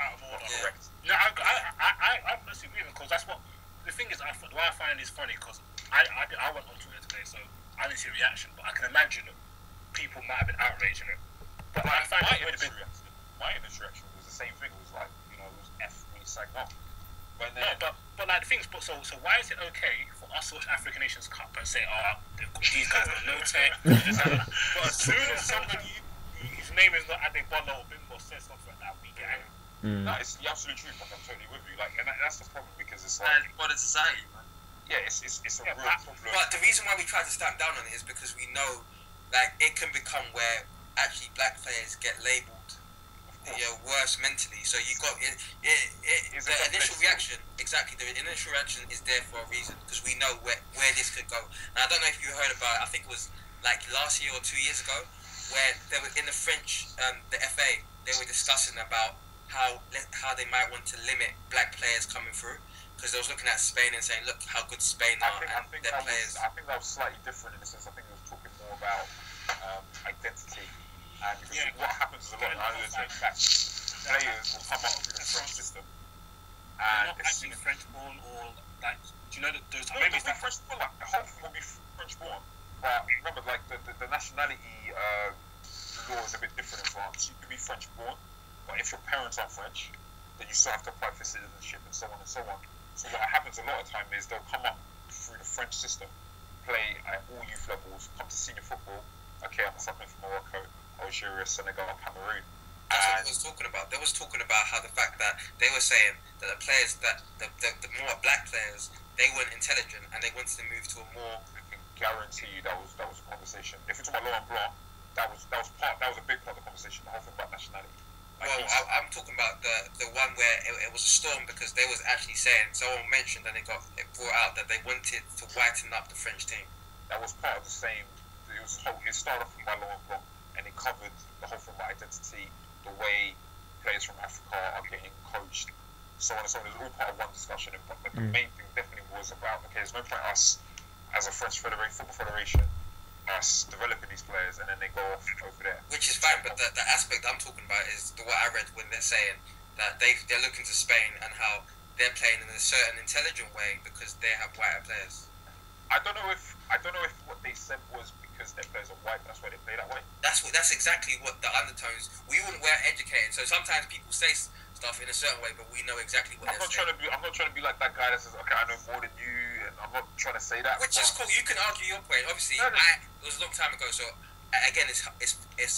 out of order. Correct. No, I personally agree with him because that's what the thing is. Why I find this funny because I went on Twitter today, so I didn't see a reaction, but I can imagine people might have been outraged in it. But I find it would have been. My initial reaction was the same thing. It was like it was Willy Sagnol. But then, but like the things. But so why is it okay for us to watch African Nations Cup and say, these guys got no tech? But as soon as somebody whose name is not Adebola or Bimbo says something like that, we get angry. No, it's the absolute truth. Like, I'm totally with you. Like, and that's the problem because it's like modern society, man. Yeah, it's a real problem. But the reason why we try to stamp down on it is because we know, like, it can become where actually black players get labelled, worse mentally. So you got the initial reaction. Exactly, the initial reaction is there for a reason because we know where this could go. Now I don't know if you heard about it. I think it was like last year or 2 years ago, where they were in the French, the FA. They were discussing about how they might want to limit black players coming through. Because they was looking at Spain and saying, look how good Spain are and their players. I think that was slightly different in the sense. I think it was talking more about identity. And what happens is a lot of black players will come up through the French system. And not actually French born or like, do you know that those no, maybe French born, like the whole thing will be French born. But remember, like the nationality law is a bit different in France. You can be French born, but if your parents are French, then you still have to apply for citizenship and so on and so on. So what happens a lot of time is they'll come up through the French system, play at all youth levels, come to senior football. Okay, I'm something from Morocco, Algeria, Senegal, Cameroon. That's what I was talking about. They was talking about how the fact that they were saying that the players that the more black players, they weren't intelligent and they wanted to move to a more. I can guarantee you that was a conversation. If you're talking about Laurent Blanc, that was a big part of the conversation. The whole thing about nationality. Well, I'm talking about the one where it was a storm because they was actually saying, someone mentioned and it brought out that they wanted to whiten up the French team. That was part of the same. It started off by Laurent Blanc and it covered the whole thing about identity, the way players from Africa are getting coached, so on and so on. It was all part of one discussion. But the main thing definitely was about, okay, there's no point us as a French football federation us developing these players and then they go off over there. Which is fine, but the aspect I'm talking about is what I read when they're saying that they're looking to Spain and how they're playing in a certain intelligent way because they have whiter players. I don't know if what they said was because their players are white, that's why they play that way. That's exactly what the undertones. We weren't educated, so sometimes people say stuff in a certain way, but we know exactly what they're saying. I'm not trying to be like that guy that says, okay, I know more than you, and I'm not trying to say that. Which is cool. You can argue your point. Obviously, it was a long time ago, so again, it's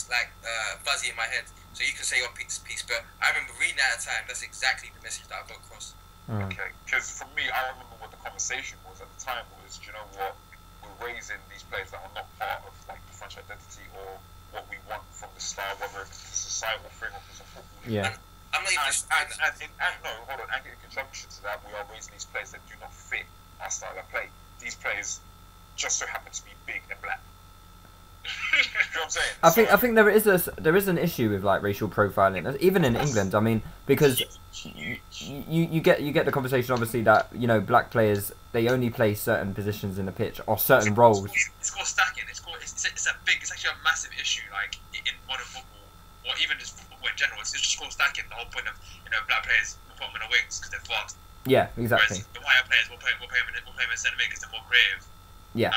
like fuzzy in my head. So you can say your piece, but I remember reading that at the time. That's exactly the message that I got across. Okay, because for me, I remember what the conversation was at the time was, you know what, we're raising these players that are not part of like the French identity or what we want from the style, whether it's a societal thing or it's a football. Yeah. I'm not even no, hold on. And in conjunction to that, we are raising these players that do not fit our style of play. These players just so happen to be big and black. You know what I'm saying? I think there is an issue with like racial profiling, even in England. I mean, because you get the conversation obviously that black players, they only play certain positions in the pitch or certain roles. It's called stacking. It's actually a massive issue, like in modern football or even just football in general. It's just called stacking. The whole point of black players, we'll put them in the wings because they're fast. Yeah, exactly. Whereas the white players, we'll play them in centre mid because they're more creative. Yeah.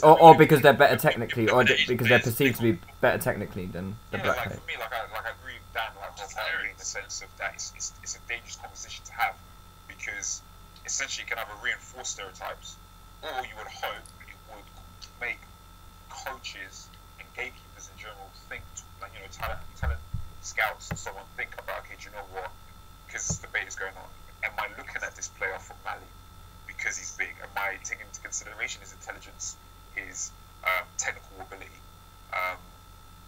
Or because they're better technically, or because they're perceived to be better technically than the black players. For me, I agree with Dan, wholeheartedly in the sense of that it's a dangerous conversation to have, because essentially you can either reinforce stereotypes, or you would hope it would make coaches and gatekeepers in general think, talent scouts and so on, think about, okay, do you know what? Because this debate is going on. Am I looking at this player from Mali because he's big? Am I taking into consideration his intelligence, his technical ability?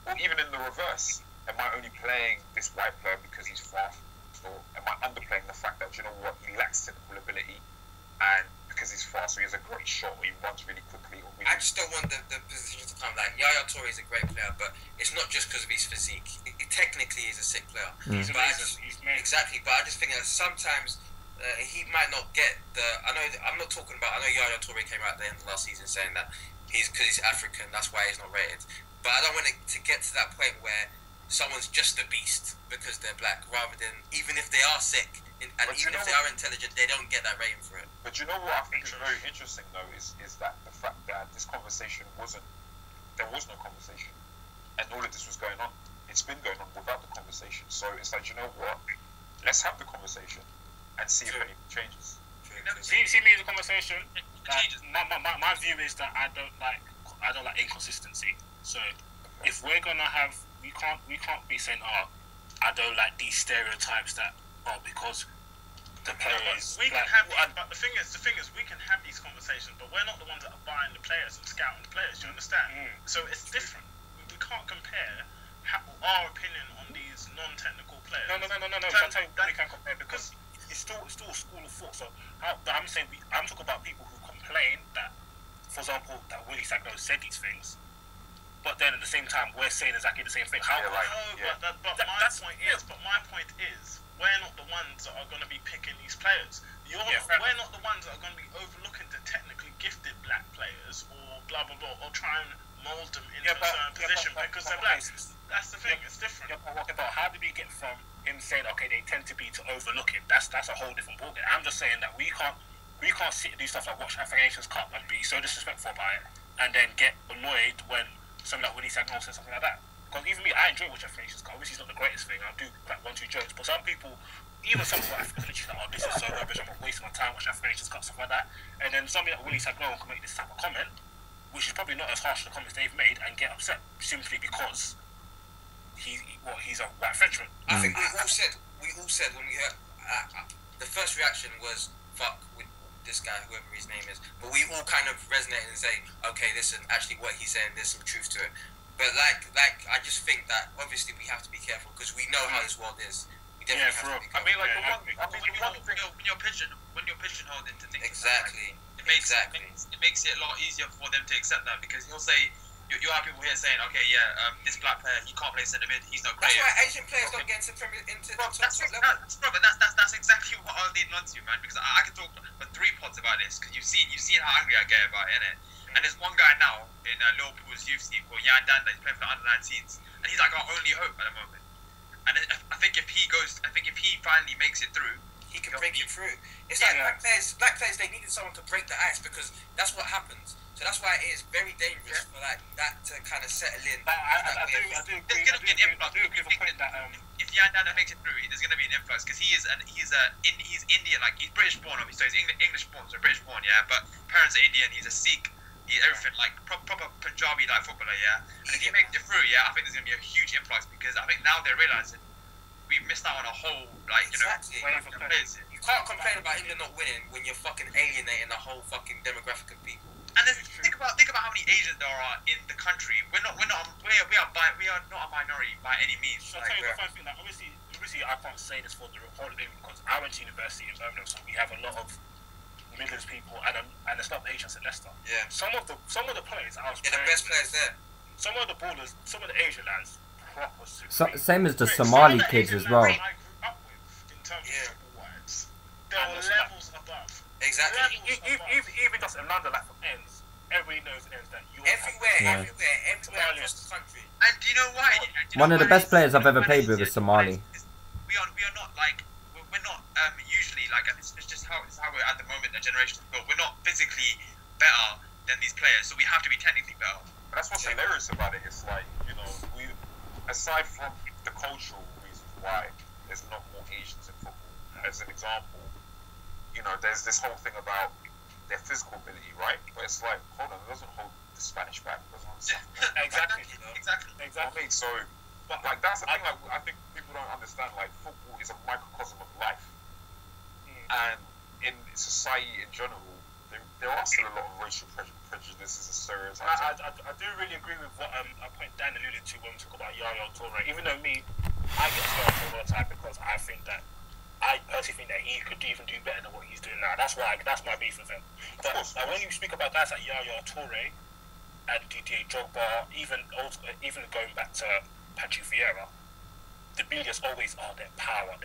Or even in the reverse, am I only playing this white player because he's fast? Or am I underplaying the fact that, you know what, he lacks technical ability, and because he's fast, so he has a great shot, or he runs really quickly? Or really... I just don't want the position to come like Yaya Toure is a great player, but it's not just because of his physique. Technically, he's a sick player. He's amazing. Exactly, but I just think that sometimes he might not get the. I know Yaya Toure came out at the end of last season saying that because he's African, that's why he's not rated. But I don't want it to get to that point where someone's just a beast because they're black, rather than even if they are sick and even if they are intelligent, they don't get that rating for it. But you know what I think is very interesting though is that the fact that this conversation there was no conversation, and all of this was going on. It's been going on without the conversation. So it's like, you know what? Let's have the conversation and see if anything changes. See me the conversation. My view is that I don't like inconsistency. So if we're gonna have, we can't be saying, I don't like these stereotypes that because the players. We can have, but the thing is, we can have these conversations, but we're not the ones that are buying the players and scouting the players. Do you understand? So it's different. We can't compare our opinion on these non-technical players. No. I'll tell you why we can't compare, because it's still a school of thought. So I'm talking about people who complain that, for example, that Willy Sagnol said these things, but then at the same time we're saying exactly the same thing. But my point is, we're not the ones that are going to be picking these players. We're not the ones that are going to be overlooking the technically gifted black players or blah blah blah, or try and mold them into a certain position because they're black. That's the thing. It's different. But how did we get from him saying, okay, they tend to be to overlook it? That's a whole different ballgame. I'm just saying that we can't sit and do stuff like watch African Nations Cup and be so disrespectful about it, and then get annoyed when something like Willy Sagnol says something like that. Because even me, I enjoy watching African Nations Cup. Obviously, it's not the greatest thing. I do like 1-2 jokes, but some people, even some people African literally like, this is so rubbish, I'm wasting my time watching African Nations Cup, stuff like that. And then somebody like Willy Sagnol can make this type of comment, which is probably not as harsh as the comments they've made, and get upset simply because he's a white Frenchman. I think we all said when we heard the first reaction was fuck with this guy, whoever his name is, but we all kind of resonated and say, okay, listen, actually what he's saying, there's some truth to it. But like I just think that obviously we have to be careful because we know how this world is. We definitely have to be careful. When you're pigeonholed into things, exactly. It makes it a lot easier for them to accept that, because he'll say, you have people here saying, okay, this black player, he can't play centre mid, he's not great. That's why Asian players don't get into top level. That's exactly what I was leading on to, man, because I could talk for 3 pods about this, because you've seen how angry I get about it, innit? And there's one guy now in Liverpool's youth team called Yan Dan, he's playing for the under-19s, and he's like our only hope at the moment. And I think if he finally makes it through, he can break it through. It's like black players, they needed someone to break the ice, because that's what happens. So that's why it is very dangerous for like that to kind of settle in. I do agree. If Yan Dan makes it through, there's going to be an influx, because he's Indian, like he's British born, obviously, so he's English born, so British born, yeah. But parents are Indian. He's a Sikh. He's everything like proper Punjabi like footballer, yeah. And if he makes it through, yeah, I think there's going to be a huge influx, because I think now they're realizing we've missed out on a whole wave of players. You can't complain about England not winning when you're fucking alienating the whole fucking demographic of people. And then think about how many Asians there are in the country. We are not a minority by any means. So I'll tell you the funny thing, like obviously I can't say this for the whole of England because I went to university in Birmingham, so we have a lot of Midlands people and it's not Asians at Leicester. Yeah. Some of the players I was the best players there. Some of the ballers, some of the Asian lads, proper same as the Somali kids as well. I grew up with in terms of football wise. There were levels above. Exactly. Even just in London, like from ends, everybody knows ends that you're everywhere across the country. And do you know why? One of the best players I've ever played with is Somali. We are not like we're not usually like it's just how we're at the moment. The generation is built. We're not physically better than these players, so we have to be technically better. That's what's hilarious about it. It's like, you know, we, aside from the cultural reasons why there's not more Asians in football, as an example, you know, there's this whole thing about their physical ability, right? But it's like, hold on, it doesn't hold the Spanish back. It doesn't hold the exactly. You know what I mean? So, but like that's the thing. Like, I think people don't understand. Like, football is a microcosm of life, and in society in general, there are still a lot of racial prejudices and stereotypes. I do really agree with what a point Dan alluded to when we talk about Yaya Toure. Even though I get scared all the time because I personally think that he could even do better than what he's doing now. That's my beef with him. But when you speak about guys like Yaya Toure and Didier Drogba, even going back to Patrick Vieira, the beauty is always their power.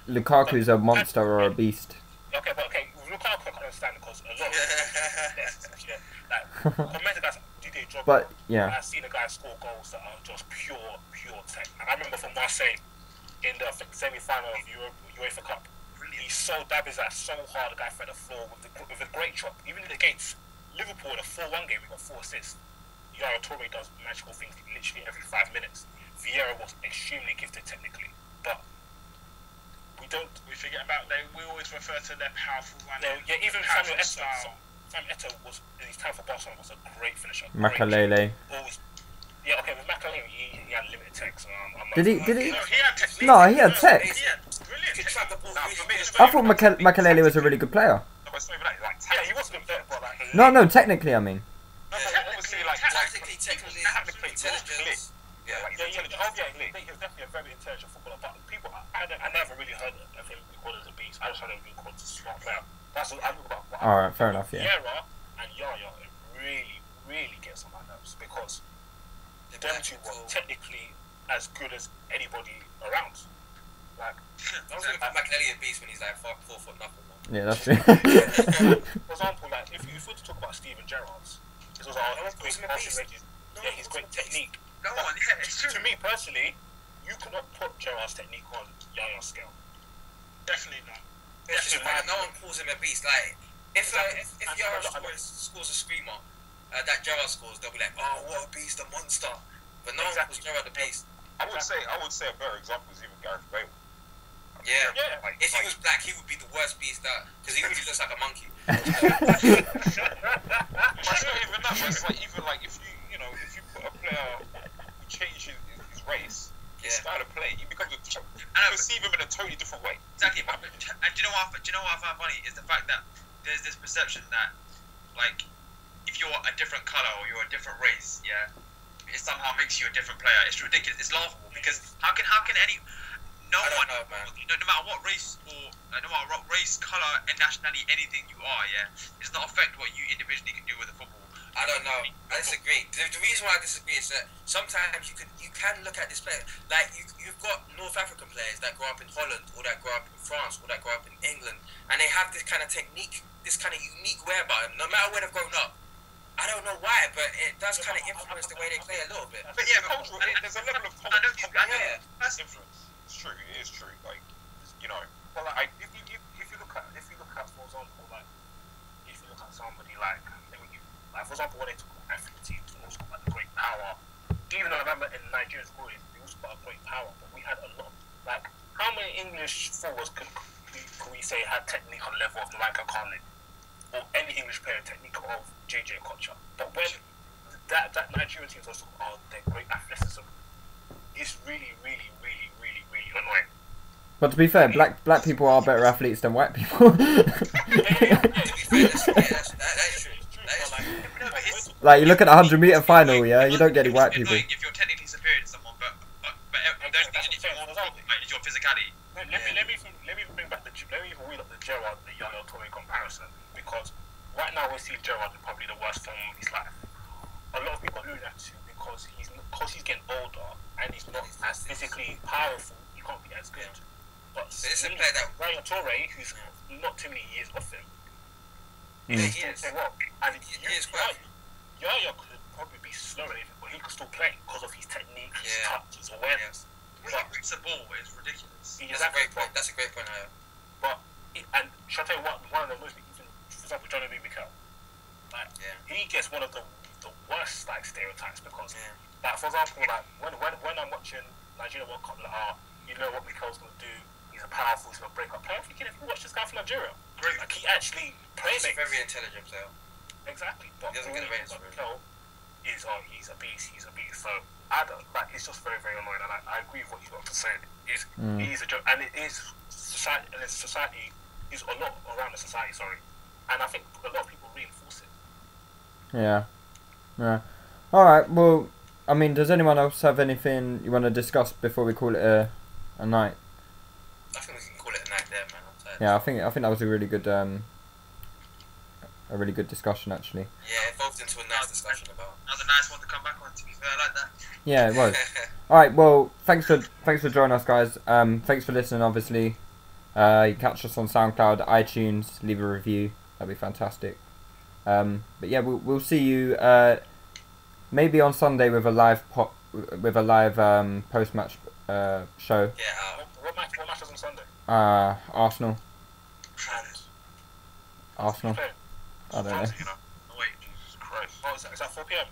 Lukaku's a monster or a beast. Okay, Lukaku I can understand because a lot of compared to guys like Didier Drogba, but yeah, I've seen a guy score goals that are just pure tech. And I remember from Marseille in the semi-final of UEFA Cup, he dabbed his ass so hard, the guy fed the floor with a great chop. Even in the gates, Liverpool in a 4-1 game, we got 4 assists. Yaya Toure does magical things literally every 5 minutes. Vieira was extremely gifted technically, but we forget about we always refer to their powerful running. No, yeah, even Samuel Eto'o. Samuel Eto'o was in his time for Barcelona was a great finisher. Makalele. Yeah, okay, with Makalele he had limited tech, so Did he? He had technique. No, he had tech. Brilliant. He could trap the ball I thought Makalele was a really good player. No, but it's not even like yeah, he was a good player, but like No, technically, I mean. obviously, like tactically, intelligence. he was definitely a very intelligent footballer. But people, I never really heard of him called as a beast. I just heard him being called a smart player. That's what I look about. Alright, fair enough, yeah. Vieira and Yaya, it really gets on my nerves because them two were technically as good as anybody around. Like, Makalele a beast when he's like 4 foot nothing. Yeah, that's true. for example, like if you were to talk about Steven Gerrard's, this was his great technique. No one, yeah, it's true. To me personally, you cannot put Gerrard's technique on Yaya's scale. Definitely not. No one calls him a beast. Like if Yara scores a screamer that Gerrard scores, they'll be like, oh, what a beast, a monster. But no one calls Gerrard a beast. I would say a better example is even Gareth Bale. Yeah. Like, if he was black, he would be the worst beast because he really looks like a monkey. But it's not even that. But it's like even like if you put a player who changes his race, his style of play, he becomes you perceive him in a totally different way. Exactly. And do you know what I find funny is the fact that there's this perception that like if you're a different color or you're a different race, it somehow makes you a different player. It's ridiculous. It's laughable because how can no matter what race or no matter what race, color, and nationality, anything you are, does not affect what you individually can do with the football. I don't know. I disagree. The reason why I disagree is that sometimes you can look at this player like you've got North African players that grow up in Holland or that grow up in France or that grow up in England, and they have this kind of technique, this kind of unique whereby no matter where they've grown up. I don't know why, but it does kind of influence the way they play a little bit. But yeah, cultural. There's a level of That's influence. It's true. It is true. Like, you know. But like, if you look at, for example, like, if you look at somebody like for example, when they talk about African teams, they also talk about the great power. Even though I remember in Nigeria's glory, we also got a great power, but we had a lot. Like, how many English forwards could we say had technique on level of Michael Carlin, or any English player technique of JJ Kocha? But when that Nigerian teams also their great athleticism, it's really annoying. But to be fair, black people are better athletes than white people. To be fair, that's true. Like, you look at the 100-meter final, yeah, you don't get any white people. If you're technically superior to someone, but the only thing you want is your physicality. Let me bring back let me wheel up the Gerrard, the Yaya Toure comparison, because right now we're seeing Gerrard in probably the worst form of his life. A lot of people are doing that too because he's getting older and he's not as physically powerful. He can't be as good. But Yaya Toure, who's not too many years off him, He is. And He is quite. Yaya could probably be slower, but he could still play because of his technique, his touch, his awareness. When he brings the ball, it's ridiculous. That's a great point. That's a great point. But shall I tell you what? One of the most, even for example, Johnny B. Mikel, like he gets one of the worst like stereotypes because, like for example, like when I'm watching Nigeria World Cup, like, you know what Mikel's gonna do. He's a powerful, he's gonna break up. I'm thinking if you watch this guy from Nigeria, like he actually plays. He's very intelligent, though. Exactly, but he doesn't get away with Mikel he's a beast. So I don't like. It's just very, very annoying, and I agree with what you got to say. He's a joke, and it is society, and it's society is a lot around the society. Sorry, and I think a lot of people reinforce it. Yeah. All right. Well, I mean, does anyone else have anything you want to discuss before we call it a night? I think we can call it a night there, man. I'm tired. Yeah, I think that was a really good discussion actually. Yeah, it evolved into a nice discussion about. That was a nice one to come back on. To be fair, I like that. Yeah, it was. All right. Well, thanks for joining us, guys. Thanks for listening. Obviously, you can catch us on SoundCloud, iTunes. Leave a review. That'd be fantastic. But yeah, we'll see you maybe on Sunday with a live post match show. Yeah. What match is on Sunday? Arsenal. And Arsenal. play? I don't know. Oh, wait. Jesus Christ. Oh, is that 4 p.m.?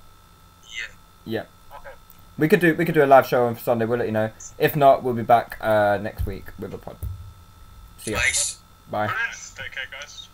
Yeah. Yeah. Okay. We could do a live show on Sunday. We'll let you know. If not, we'll be back next week with a pod. See ya. Nice. Bye. Take care, guys.